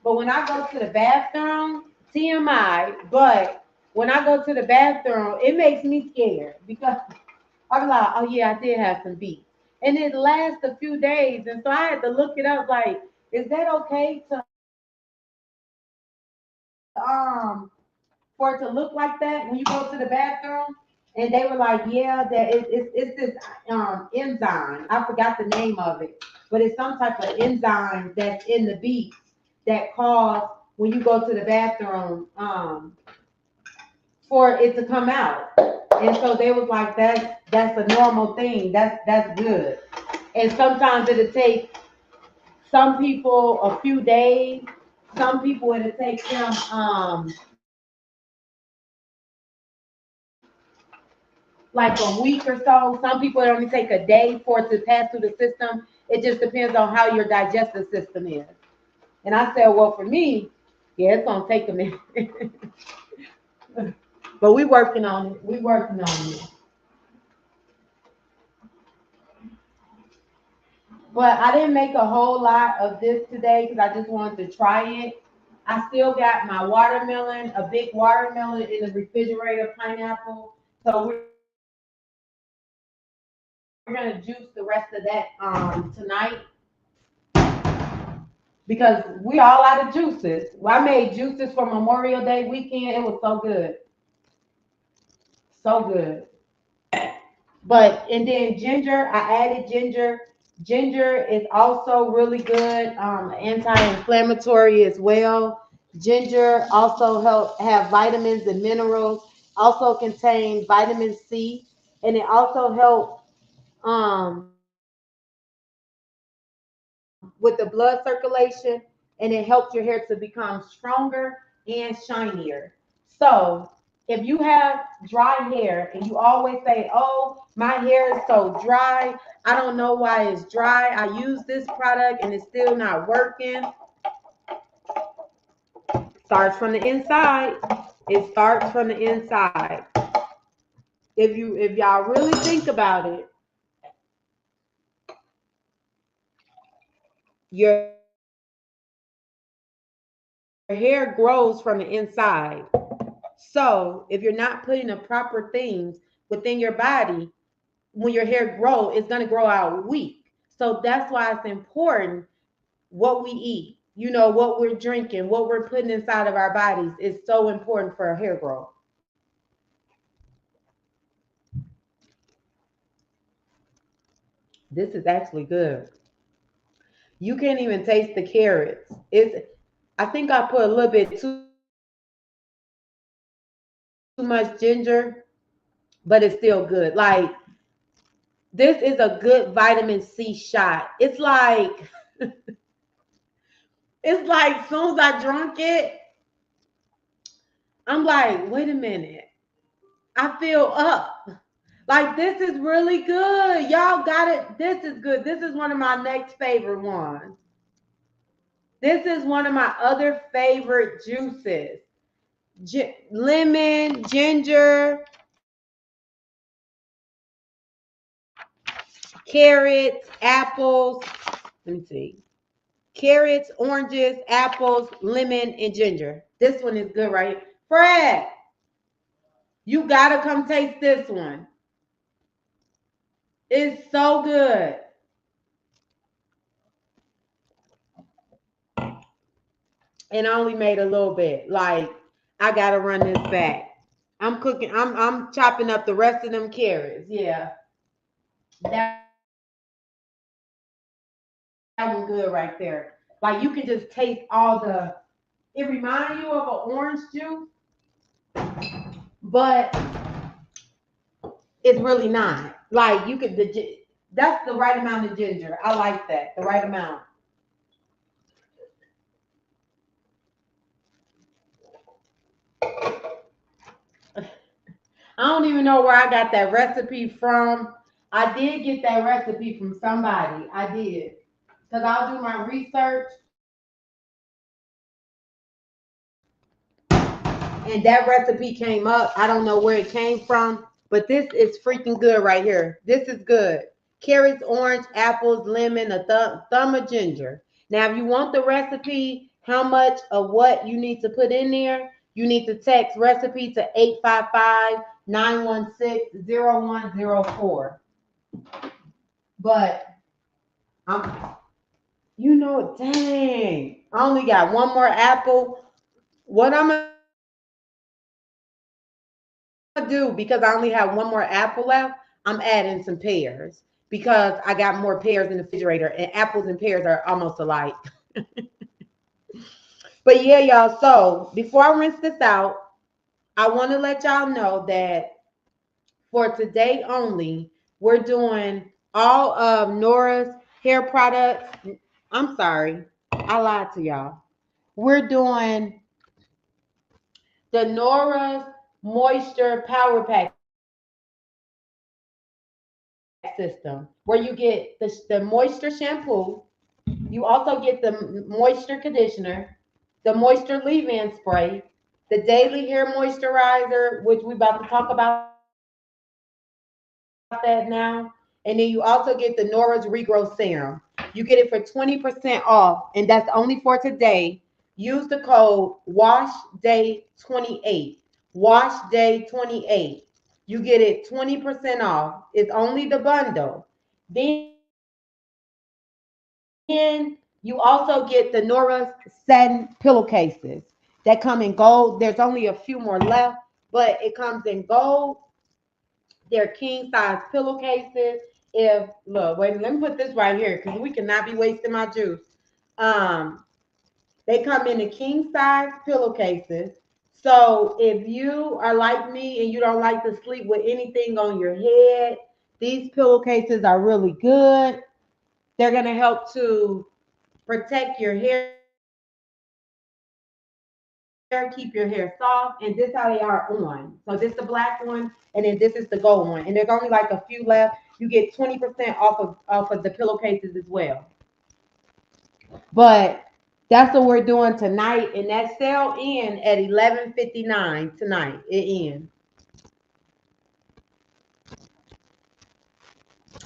But when I go to the bathroom, TMI, but when I go to the bathroom, it makes me scared because I'm like, oh yeah, I did have some beets. And it lasts a few days. And so I had to look it up like, is that okay for it to look like that when you go to the bathroom? And they were like, yeah, that it's this enzyme. I forgot the name of it, but it's some type of enzyme that's in the beets that cause when you go to the bathroom for it to come out. And so they was like, that's a normal thing. That's good. And sometimes it'll take some people a few days. Some people it'll take them like a week or so. Some people it only take a day for it to pass through the system. It just depends on how your digestive system is. And I said, well, for me, yeah, it's gonna take a minute. But we working on it. We working on it. But I didn't make a whole lot of this today because I just wanted to try it. I still got my watermelon, a big watermelon in the refrigerator, pineapple. So we're gonna juice the rest of that tonight because we all out of juices. Well, I made juices for Memorial Day weekend. It was so good, so good. But and then ginger, I added ginger. Ginger is also really good, anti-inflammatory as well. Ginger also help have vitamins and minerals. Also contain vitamin C, and it also help with the blood circulation, and it helps your hair to become stronger and shinier. So if you have dry hair and you always say, oh, my hair is so dry, I don't know why it's dry, I use this product and it's still not working, starts from the inside. It starts from the inside. If y'all really think about it, your hair grows from the inside. So if you're not putting the proper things within your body, when your hair grow, it's going to grow out weak. So that's why it's important what we eat. You know, what we're drinking, what we're putting inside of our bodies is so important for hair growth. This is actually good. You can't even taste the carrots. It's I think I put a little bit too much ginger, but it's still good. Like this is a good vitamin C shot. It's like as soon as I drunk it, I'm like, wait a minute. I feel up. Like this is really good. Y'all got it. This is good. This is one of my next favorite ones. This is one of my other favorite juices. Lemon, ginger, carrots, apples. Let me see. Carrots, oranges, apples, lemon, and ginger. This one is good, right? Fred, you gotta come taste this one. It's so good. And I only made a little bit. Like I gotta run this back. I'm cooking. I'm chopping up the rest of them carrots. Yeah, that one good right there. Like you can just taste all the. It reminds you of an orange juice, but it's really not. Like you could. That's the right amount of ginger. I like that. The right amount. I don't even know where I got that recipe from. I did get that recipe from somebody. I did. Because I'll do my research and that recipe came up. I don't know where it came from, but this is freaking good right here. This is good. Carrots, orange, apples, lemon, a thumb of ginger. Now, if you want the recipe, how much of what you need to put in there, you need to text recipe to 855-916-0104. But I'm, dang, I only got one more apple. What I'm gonna do is I'm gonna do, because I only have one more apple left, I'm adding some pears because I got more pears in the refrigerator, and apples and pears are almost alike. But yeah, y'all. So before I rinse this out, I want to let y'all know that for today only, we're doing all of Nora's hair products. I'm sorry, I lied to y'all. We're doing the Nora's Moisture Power Pack system, where you get the moisture shampoo. You also get the moisture conditioner, the moisture leave-in spray, the daily hair moisturizer, which we're about to talk about that now. And then you also get the Nora's Regrow Serum. You get it for 20% off, and that's only for today. Use the code WASHDAY28. WASHDAY28. You get it 20% off. It's only the bundle. Then you also get the Nora's satin pillowcases that come in gold. There's only a few more left, but it comes in gold. They're king size pillowcases. If look, wait, let me put this right here because we cannot be wasting my juice. Um, they come in the king size pillowcases. So if you are like me and you don't like to sleep with anything on your head, these pillowcases are really good. They're gonna help to protect your hair, keep your hair soft, and this how they are on. So this the black one, and then this is the gold one, and there's only like a few left. You get 20% off of the pillowcases as well. But that's what we're doing tonight, and that sale in at 11:59 tonight. It ends.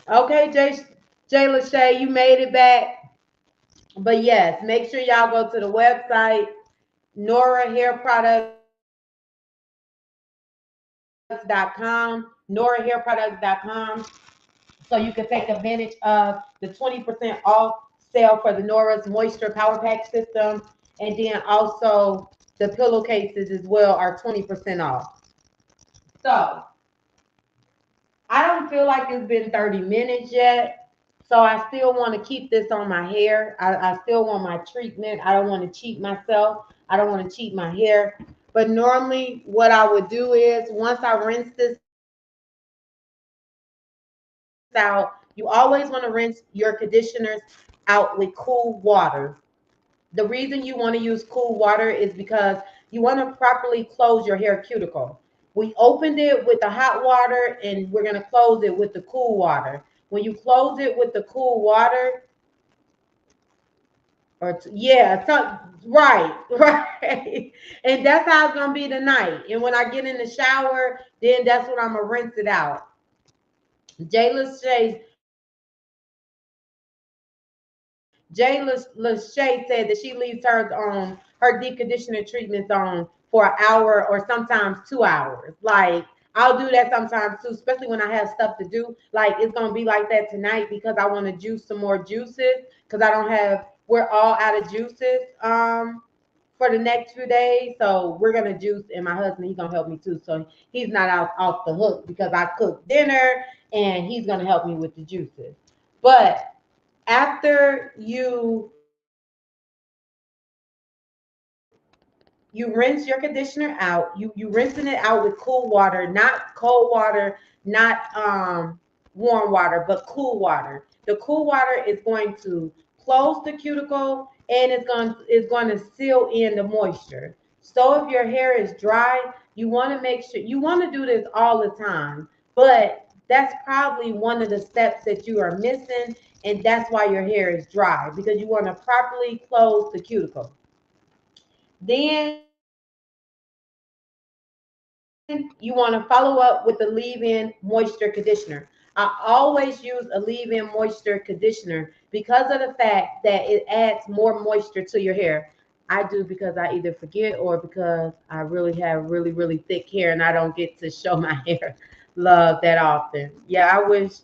Okay, Jay Lachey, you made it back. But yes, make sure y'all go to the website, norahairproducts.com, norahairproducts.com, so you can take advantage of the 20% off sale for the Nora's Moisture Power Pack system. And then also the pillowcases as well are 20% off. So I don't feel like it's been 30 minutes yet. So I still want to keep this on my hair. I still want my treatment. I don't want to cheat myself. I don't want to cheat my hair. But normally, what I would do is once I rinse this out, you always want to rinse your conditioners out with cool water. The reason you want to use cool water is because you want to properly close your hair cuticle. We opened it with the hot water and we're going to close it with the cool water. When you close it with the cool water, right, right. And that's how it's gonna be tonight. And when I get in the shower, then that's when I'm gonna rinse it out. Jay Lachey said that she leaves hers on her deep conditioner treatments on for an hour or sometimes 2 hours. Like I'll do that sometimes too, especially when I have stuff to do. Like it's gonna be like that tonight because I want to juice some more juices because I don't have. We're all out of juices for the next few days, so we're gonna juice. And my husband, he's gonna help me too, so he's not out off the hook because I cook dinner and he's gonna help me with the juices. But after you rinse your conditioner out, you rinsing it out with cool water, not cold water, not warm water, but cool water. The cool water is going to close the cuticle and it's going to seal in the moisture. So if your hair is dry, you want to make sure you want to do this all the time, but that's probably one of the steps that you are missing, and that's why your hair is dry because you want to properly close the cuticle. Then you want to follow up with the leave-in moisture conditioner. I always use a leave-in moisture conditioner because of the fact that it adds more moisture to your hair. I do because I either forget or because I really have really thick hair and I don't get to show my hair love that often. Yeah, I wish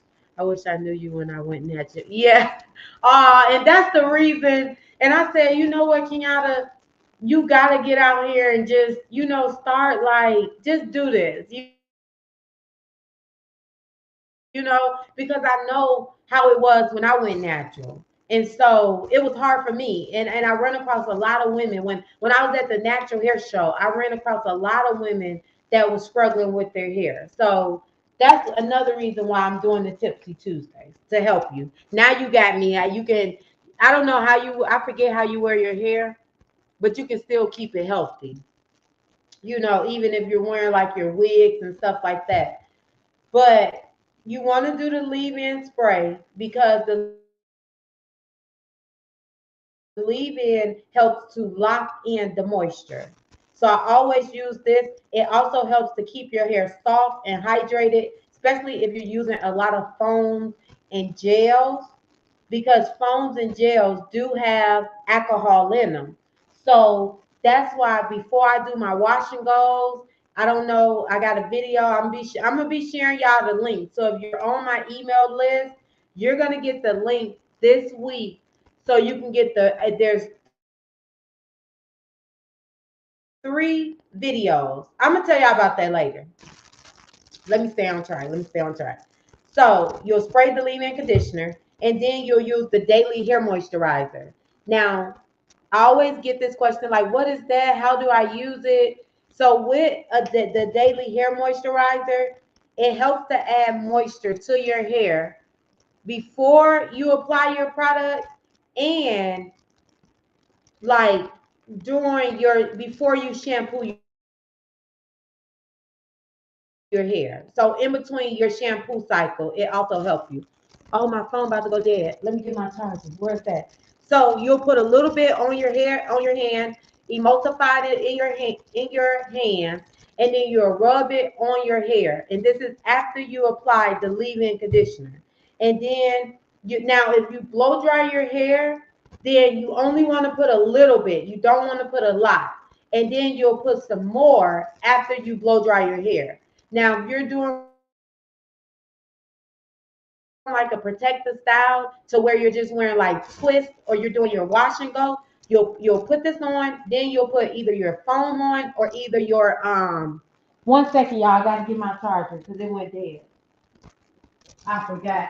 I knew you when I went and had you. Yeah. And that's the reason. And I said, you know what, Kenyatta, you gotta get out here and just, start like just do this. because I know how it was when I went natural. And so it was hard for me. And I run across a lot of women when I was at the natural hair show, I ran across a lot of women that was struggling with their hair. So that's another reason why I'm doing the Tipsy Tuesdays to help you. Now you got me. You can I don't know how you I forget how you wear your hair, but you can still keep it healthy. Even if you're wearing like your wigs and stuff like that. But you want to do the leave-in spray because the leave-in helps to lock in the moisture. So I always use this. It also helps to keep your hair soft and hydrated, especially if you're using a lot of foams and gels, because foams and gels do have alcohol in them. So that's why before I do my wash and goes, I don't know. I got a video. I'm gonna be sharing y'all the link. So if you're on my email list, you're gonna get the link this week, so you can get there's 3 videos. I'm gonna tell y'all about that later. Let me stay on track. So you'll spray the leave-in conditioner, and then you'll use the daily hair moisturizer. Now, I always get this question like, what is that? How do I use it? So with the daily hair moisturizer, it helps to add moisture to your hair before you apply your product and like during your before you shampoo your hair. So in between your shampoo cycle, it also helps you. Oh, my phone about to go dead. Let me get my charger. Where's that? So you'll put a little bit on your hair, on your hand, emulsify it in your hands, and then you'll rub it on your hair. And this is after you apply the leave-in conditioner. And then now if you blow dry your hair, then you only want to put a little bit. You don't want to put a lot. And then you'll put some more after you blow dry your hair. Now, if you're doing like a protective style to where you're just wearing like twists or you're doing your wash and go, you'll put this on, then you'll put either your foam on or either one second, y'all. I gotta get my charger because it went dead. I forgot.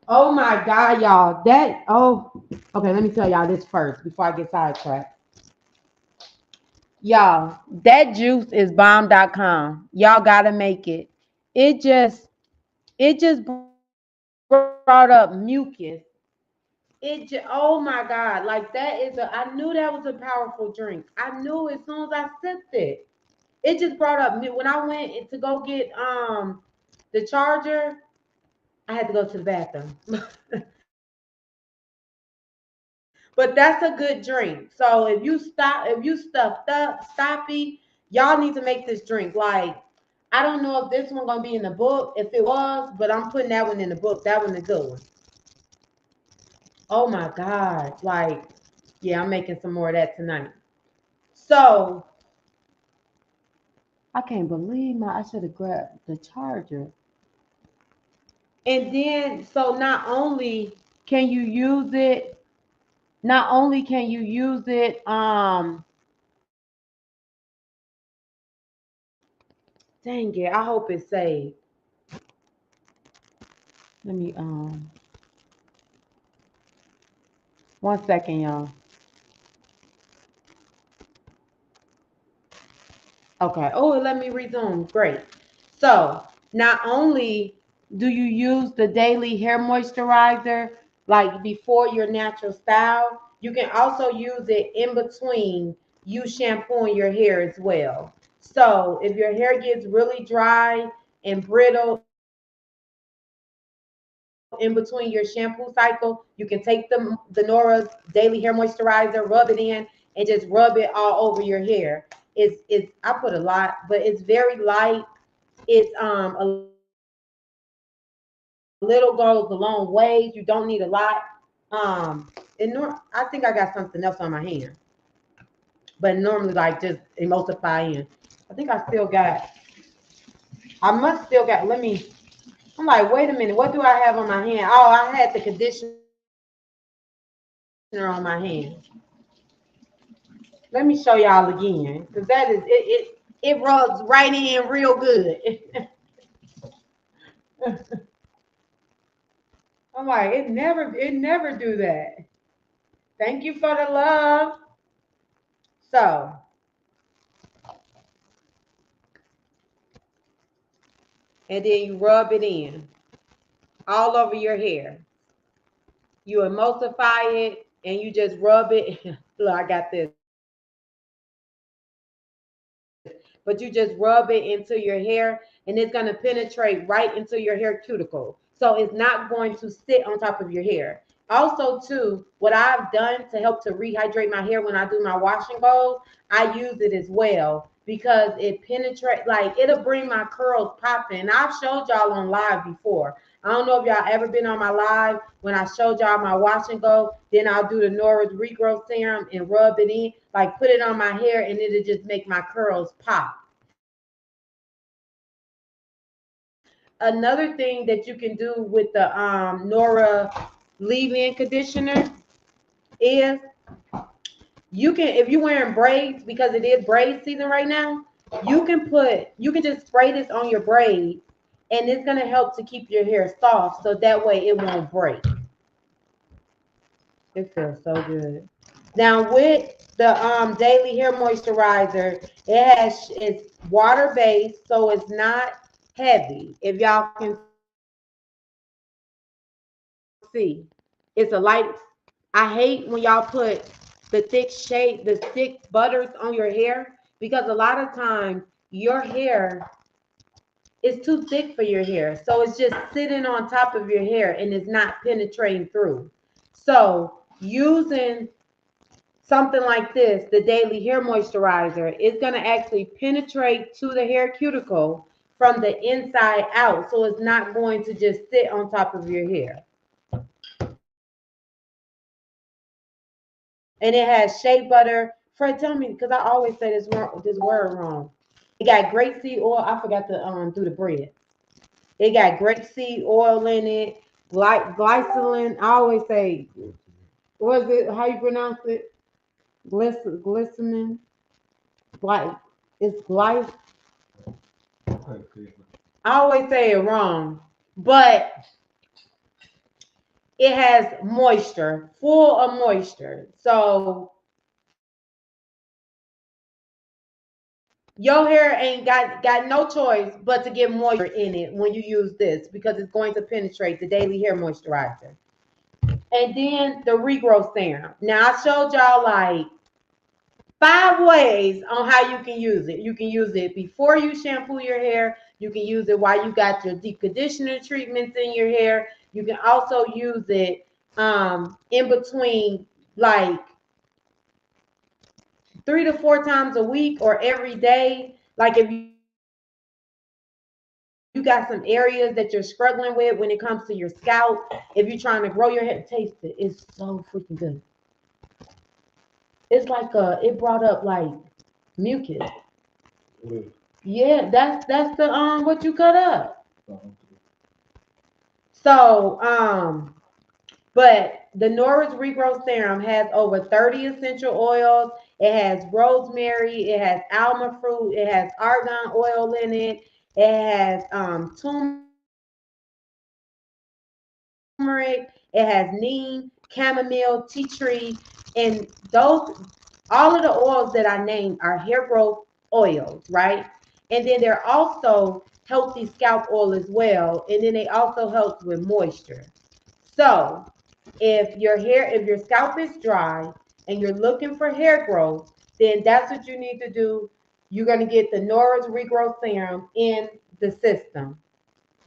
Oh my God, y'all. Okay, let me tell y'all this first before I get sidetracked. Y'all, that juice is bomb.com. Y'all gotta make it. It just it just brought up mucus. Oh my God, like that is I knew that was a powerful drink. I knew as soon as I sipped it. It just brought up when I went to go get the charger, I had to go to the bathroom. But that's a good drink. So if you stuffed up, stoppy, y'all need to make this drink. Like, I don't know if this one gonna be in the book. If it was, but I'm putting that one in the book. That one a good one. Oh my God. Like, yeah, I'm making some more of that tonight. So I can't believe I should have grabbed the charger. And then so not only can you use it, dang it, I hope it's saved. Let me 1 second, y'all. Okay. Oh, let me resume. Great. So not only do you use the daily hair moisturizer like before your natural style, you can also use it in between you shampooing your hair as well. So if your hair gets really dry and brittle in between your shampoo cycle, you can take the Nora's daily hair moisturizer, rub it in, and just rub it all over your hair. It's I put a lot, but it's very light. It's a little goes a long ways. You don't need a lot. I think I got something else on my hand, but normally like just emulsify in. I think I still got. I must still got, let me, I'm like, wait a minute, what do I have on my hand? Oh, I had the conditioner on my hand. Let me show y'all again, because that is, it rubs right in real good. I'm like, it never do that. Thank you for the love. So, and then you rub it in all over your hair. You emulsify it and you just rub it. Look, I got this. But you just rub it into your hair and it's going to penetrate right into your hair cuticle. So it's not going to sit on top of your hair. Also, too, what I've done to help to rehydrate my hair when I do my wash and goes, I use it as well because it penetrates, like it'll bring my curls popping. And I've showed y'all on live before. I don't know if y'all ever been on my live when I showed y'all my wash and go. Then I'll do the Nora's regrowth serum and rub it in, like put it on my hair, and it'll just make my curls pop. Another thing that you can do with the Nora leave-in conditioner is you can, if you're wearing braids, because it is braid season right now, you can just spray this on your braids, and it's going to help to keep your hair soft so that way it won't break. It feels so good. Now with the daily hair moisturizer, it's water based, so it's not heavy. If y'all can see, it's a light. I hate when y'all put the thick butters on your hair, because a lot of times your hair is too thick for your hair. So it's just sitting on top of your hair and it's not penetrating through. So using something like this, the daily hair moisturizer, is going to actually penetrate to the hair cuticle from the inside out. So it's not going to just sit on top of your hair. And it has shea butter. Fred, tell me, because I always say this word wrong. It got grapeseed oil. I forgot to do the bread. It got grapeseed oil in it, glycerin. I always say, what is it? How you pronounce it? Glistening. Gly. It's gly. I always say it wrong, but it has moisture, full of moisture. So your hair ain't got no choice but to get moisture in it when you use this, because it's going to penetrate the daily hair moisturizer. And then the regrowth serum. Now I showed y'all like 5 ways on how you can use it. You can use it before you shampoo your hair. You can use it while you got your deep conditioner treatments in your hair. You can also use it in between, like 3 to 4 times a week or every day. Like if you got some areas that you're struggling with when it comes to your scalp, if you're trying to grow your hair, taste it. It's so freaking good. It's like it brought up like mucus. Yeah, that's the what you cut up. So but the Nora's Regrowth Serum has over 30 essential oils. It has rosemary, it has almond fruit, it has argan oil in it, it has turmeric, it has neem, chamomile, tea tree, and those all of the oils that I named are hair growth oils, right? And then they're also healthy scalp oil as well. And then they also help with moisture. So if your scalp is dry and you're looking for hair growth, then that's what you need to do. You're going to get the Nora's Regrowth Serum in the system.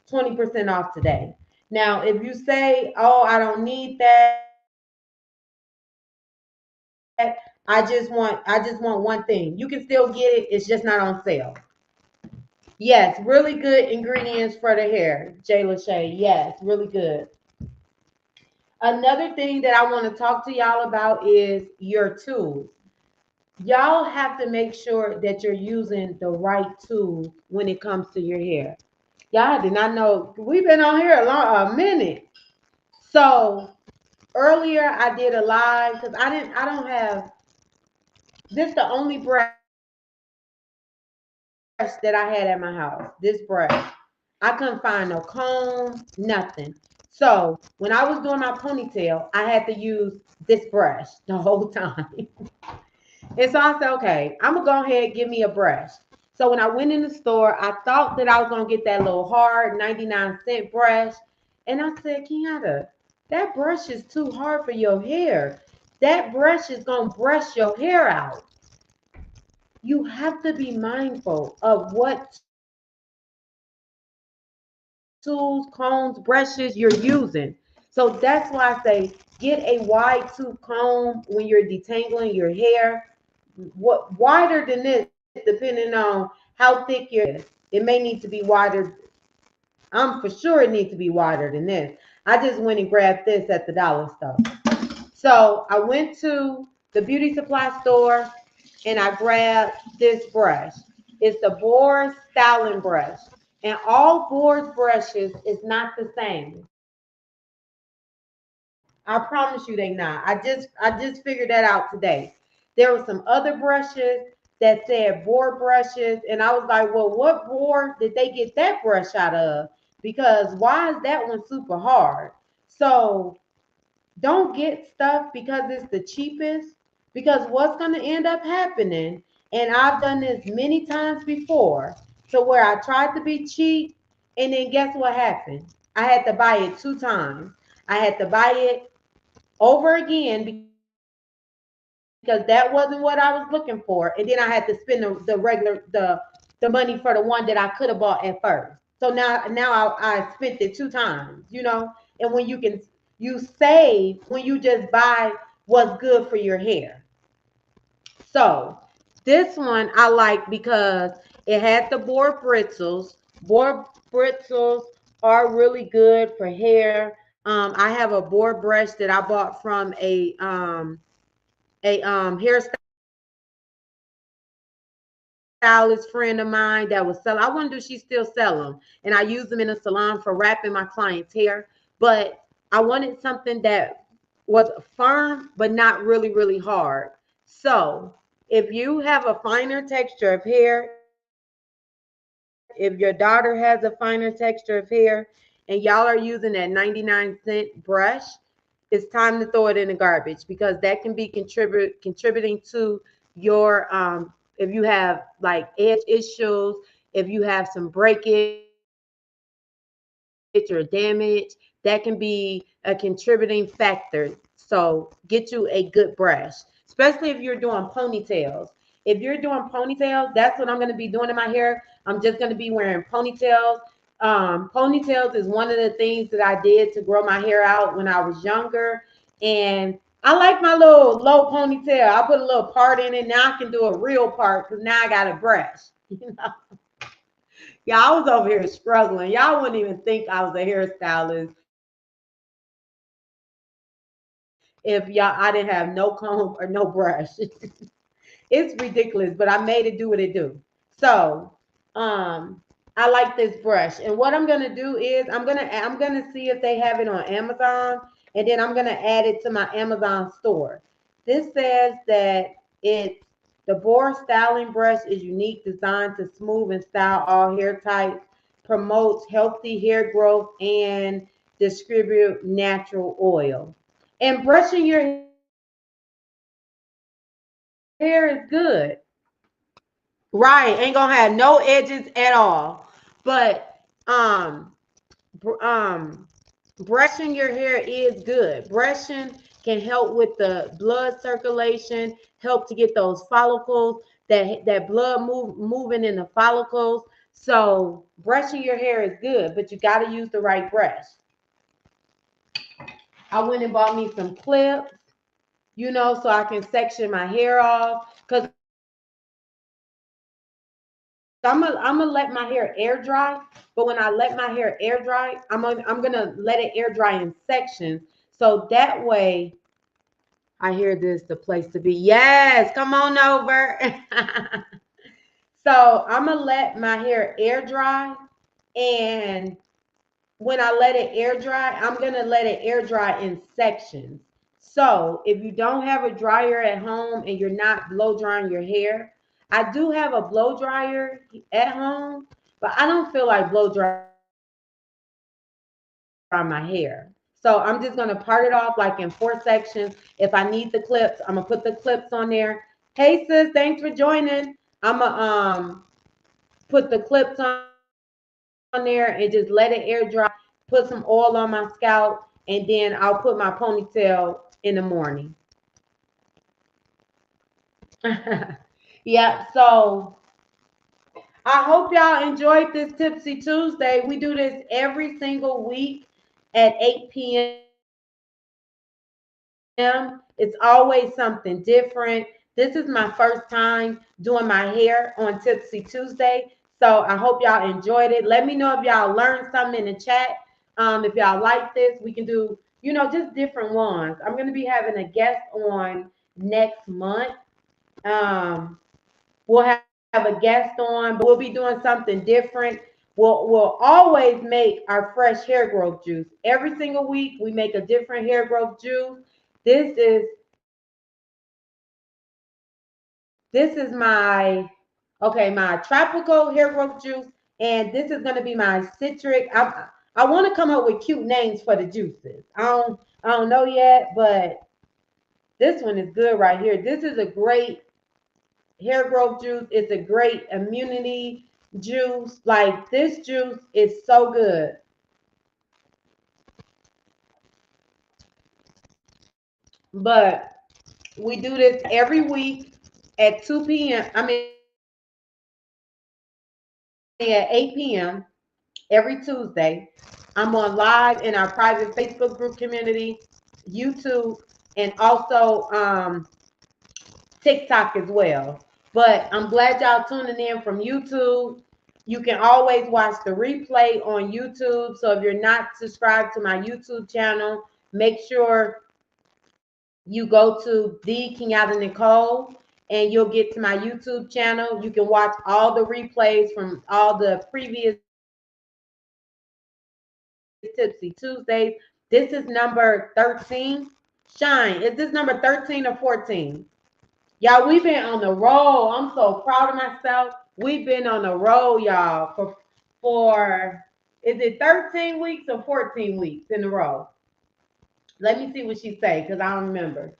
20% off today. Now, if you say, "Oh, I don't need that. I just want one thing." You can still get it. It's just not on sale. Yes, really good ingredients for the hair. Jay Lachey. Yes, really good. Another thing that I want to talk to y'all about is your tools. Y'all have to make sure that you're using the right tools when it comes to your hair. Y'all did not know we've been on here a minute. So earlier I did a live because I don't have this the only brush that I had at my house. This brush. I couldn't find no comb, nothing. So when I was doing my ponytail, I had to use this brush the whole time. And so I said, okay, I'm gonna go ahead and give me a brush. So when I went in the store, I thought that I was gonna get that little hard 99-cent brush. And I said, Kenyatta, that brush is too hard for your hair. That brush is gonna brush your hair out. You have to be mindful of what tools, combs, brushes you're using. So that's why I say get a wide tooth comb when you're detangling your hair. What wider than this, depending on how thick your hair is. It may need to be wider. I'm for sure it needs to be wider than this. I just went and grabbed this at the dollar store. So I went to the beauty supply store and I grabbed this brush. It's the Boar styling brush. And all Boar's brushes is not the same. I promise you they not. I just figured that out today. There were some other brushes that said Boar brushes, and I was like, well, what Boar did they get that brush out of? Because why is that one super hard? So don't get stuff because it's the cheapest. Because what's going to end up happening, and I've done this many times before, to where I tried to be cheap, and then guess what happened? I had to buy it 2 times. I had to buy it over again because that wasn't what I was looking for, and then I had to spend the money for the one that I could have bought at first. So now I spent it 2 times, and when you save when you just buy what's good for your hair. So this one I like because it had the boar bristles. Boar bristles are really good for hair. I have a boar brush that I bought from a hairstylist friend of mine that was selling. I wonder if she still sell them. And I use them in a salon for wrapping my clients' hair. But I wanted something that was firm but not really really hard. So if you have a finer texture of hair, if your daughter has a finer texture of hair, and y'all are using that 99-cent brush, it's time to throw it in the garbage because that can be contributing to your if you have like edge issues, if you have some breakage or damage, that can be a contributing factor. So get you a good brush, especially if you're doing ponytails. If you're doing ponytails, that's what I'm going to be doing in my hair. I'm just going to be wearing ponytails. Ponytails is one of the things that I did to grow my hair out when I was younger. And I like my little low ponytail. I put a little part in it. Now I can do a real part because now I got a brush. Yeah, I was over here struggling. Y'all wouldn't even think I was a hairstylist if I didn't have no comb or no brush. It's ridiculous, but I made it do what it do. So, I like this brush, and what I'm gonna do is I'm gonna see if they have it on Amazon, and then I'm gonna add it to my Amazon store. This says that it's the Boar styling brush is unique, designed to smooth and style all hair types, promotes healthy hair growth, and distribute natural oil. And brushing your hair is good. Right, ain't gonna have no edges at all. But brushing your hair is good. Brushing can help with the blood circulation, help to get those follicles, that blood moving in the follicles. So brushing your hair is good, but you got to use the right brush. I went and bought me some clips, so I can section my hair off. Cause I'm gonna let my hair air dry, but when I let my hair air dry, I'm gonna let it air dry in sections, so that way I hear this the place to be. Yes, come on over. So I'm gonna let my hair air dry, and when I let it air dry, I'm gonna let it air dry in sections. So if you don't have a dryer at home and you're not blow drying your hair, I do have a blow dryer at home, but I don't feel like blow drying my hair. So I'm just gonna part it off like in 4 sections. If I need the clips, I'm gonna put the clips on there. Hey sis, thanks for joining. I'm gonna put the clips on there and just let it air dry, put some oil on my scalp, and then I'll put my ponytail in the morning. Yeah, so I hope y'all enjoyed this Tipsy Tuesday. We do this every single week at 8 p.m. It's always something different. This is my first time doing my hair on Tipsy Tuesday. So I hope y'all enjoyed it. Let me know if y'all learned something in the chat. If y'all like this, we can do, just different ones. I'm going to be having a guest on next month. Um, we'll have a guest on, but we'll be doing something different. We'll always make our fresh hair growth juice. Every single week, we make a different hair growth juice. This is my tropical hair growth juice, and this is gonna be my citric. I want to come up with cute names for the juices. I don't know yet, but this one is good right here. This is a great hair growth juice. It's a great immunity juice. Like this juice is so good. But we do this every week at 2 p.m. I mean at 8 p.m. every Tuesday. I'm on live in our private Facebook group community, YouTube, and also TikTok as well. But I'm glad y'all tuning in from YouTube. You can always watch the replay on YouTube. So if you're not subscribed to my YouTube channel, make sure you go to the Kenyatta Nicole and you'll get to my YouTube channel. You can watch all the replays from all the previous Tipsy Tuesdays. This is number 13. Shine. Is this number 13 or 14? Y'all, we've been on the roll. I'm so proud of myself. We've been on the roll, y'all, for is it 13 weeks or 14 weeks in a row? Let me see what she say because I don't remember.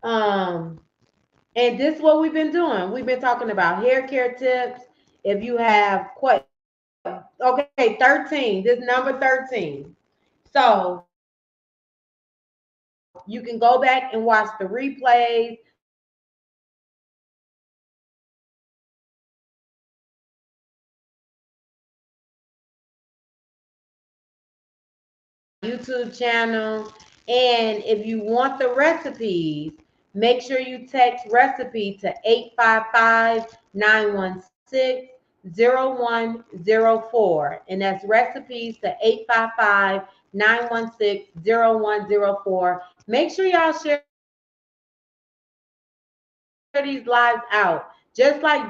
Um, and this is what we've been doing. We've been talking about hair care tips. If you have okay, 13. This number 13. So you can go back and watch the replays. We talk about hair care tips. We talk about on my YouTube channel. And if you want the recipes, make sure you text recipe to 855-916-0104. And that's recipes to 855-916-0104. Make sure y'all share these lives out. Just like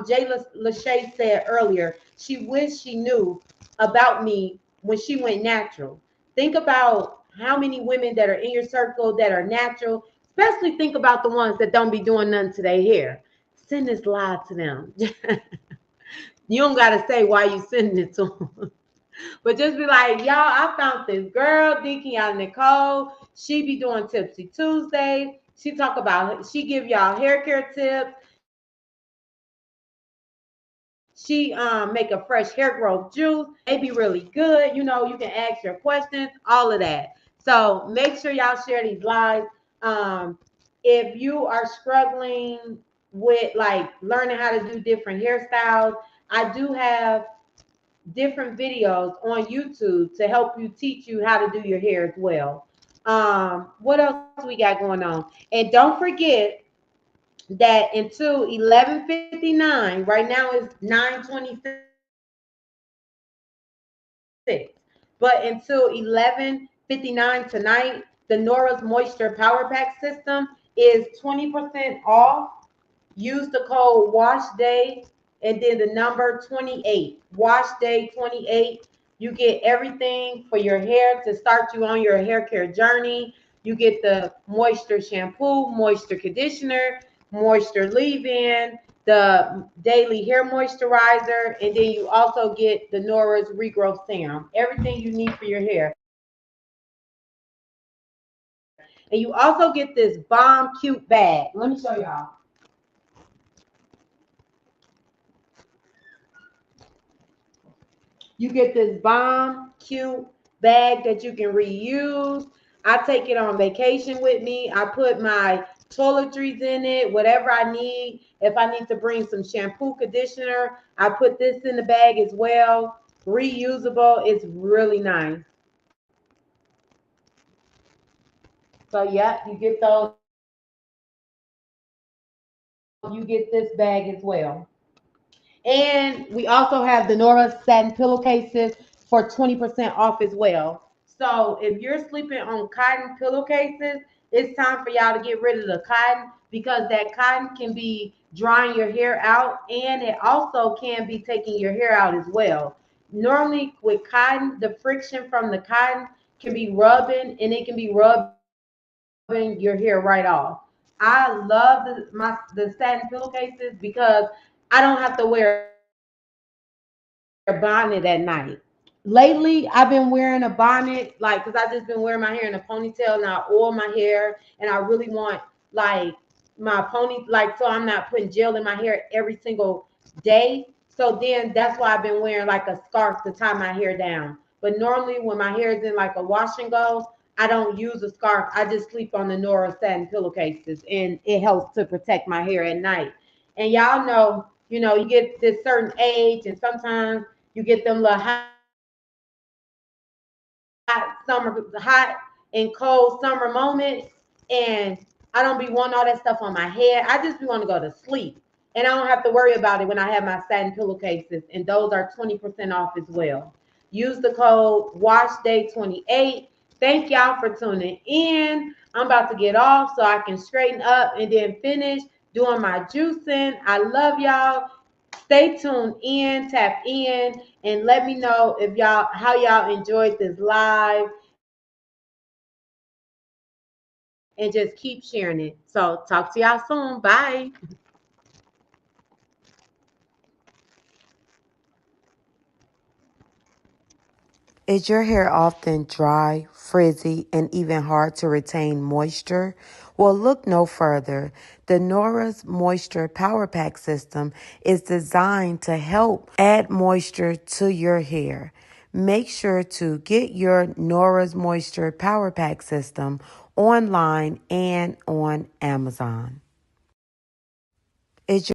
Jay Lachey said earlier, she wished she knew about me when she went natural. Think about how many women that are in your circle that are natural, especially think about the ones that don't be doing nothing to their hair. Send this live to them. You don't got to say why you sending it to them. But just be like, y'all, I found this girl, Deaconess Nicole. She be doing Tipsy Tuesday. She give y'all hair care tips. She make a fresh hair growth juice. They be really good. You can ask your questions, all of that. So make sure y'all share these lives. If you are struggling with like learning how to do different hairstyles, I do have different videos on YouTube to help you teach you how to do your hair as well. What else we got going on? And don't forget that until 11:59, right now is 9:26, but until 11:59 tonight, the replays will be on. the Nora's Moisture Power Pack system is 20% off. Use the code WASHDAY and then the number 28. WASHDAY 28. You get everything for your hair to start you on your hair care journey. You get the moisture shampoo, moisture conditioner, moisture leave-in, the daily hair moisturizer, and then you also get the Nora's regrowth serum. Everything you need for your hair. And you also get this bomb cute bag. Let me show y'all. You get this bomb cute bag that you can reuse. I take it on vacation with me. I put my toiletries in it, whatever I need. If I need to bring some shampoo, conditioner, I put this in the bag as well. Reusable. It's really nice. So yeah, you get those. You get this bag as well. And we also have the Nora satin pillowcases for 20% off as well. So if you're sleeping on cotton pillowcases, it's time for y'all to get rid of the cotton because that cotton can be drying your hair out and it also can be taking your hair out as well. Normally with cotton, the friction from the cotton can be rubbing and it can be rubbing your hair right off. I love the satin pillowcases because I don't have to wear a bonnet at night. Lately, I've been wearing a bonnet, like, because I just been wearing my hair in a ponytail and I oil my hair, and I really want, like, my pony, like, so I'm not putting gel in my hair every single day. So then that's why I've been wearing, like, a scarf to tie my hair down. But normally, when my hair is in, like, a wash and go, I don't use a scarf. I just sleep on the Nora satin pillowcases, and it helps to protect my hair at night. And y'all know, you get this certain age, and sometimes you get them little hot and cold summer moments, and I don't be wanting all that stuff on my head. I just be want to go to sleep, and I don't have to worry about it when I have my satin pillowcases, and those are 20% off as well. Use the code WashDay28. Thank y'all for tuning in. I'm about to get off so I can straighten up and then finish doing my juicing. I love y'all. Stay tuned in, tap in, and let me know if y'all how y'all enjoyed this live and just keep sharing it. So talk to y'all soon. Bye. Is your hair often dry, frizzy, and even hard to retain moisture? Well, look no further. The Nora's Moisture Power Pack system is designed to help add moisture to your hair. Make sure to get your Nora's Moisture Power Pack system online and on Amazon. Is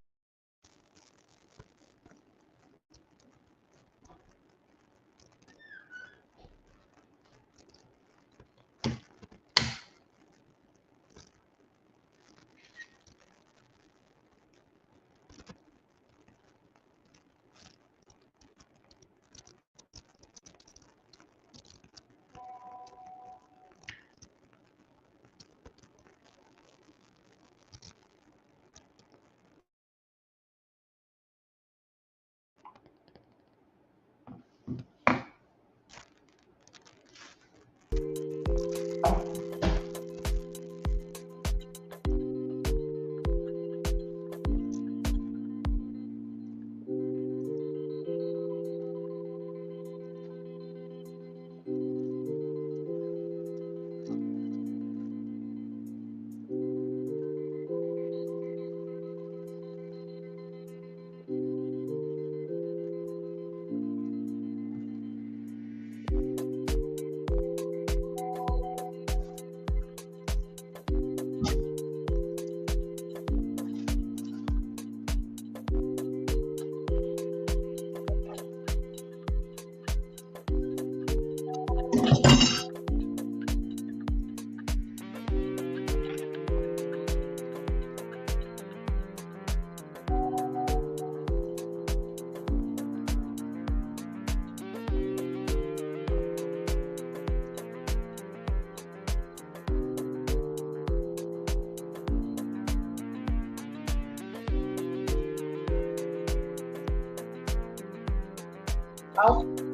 Okay.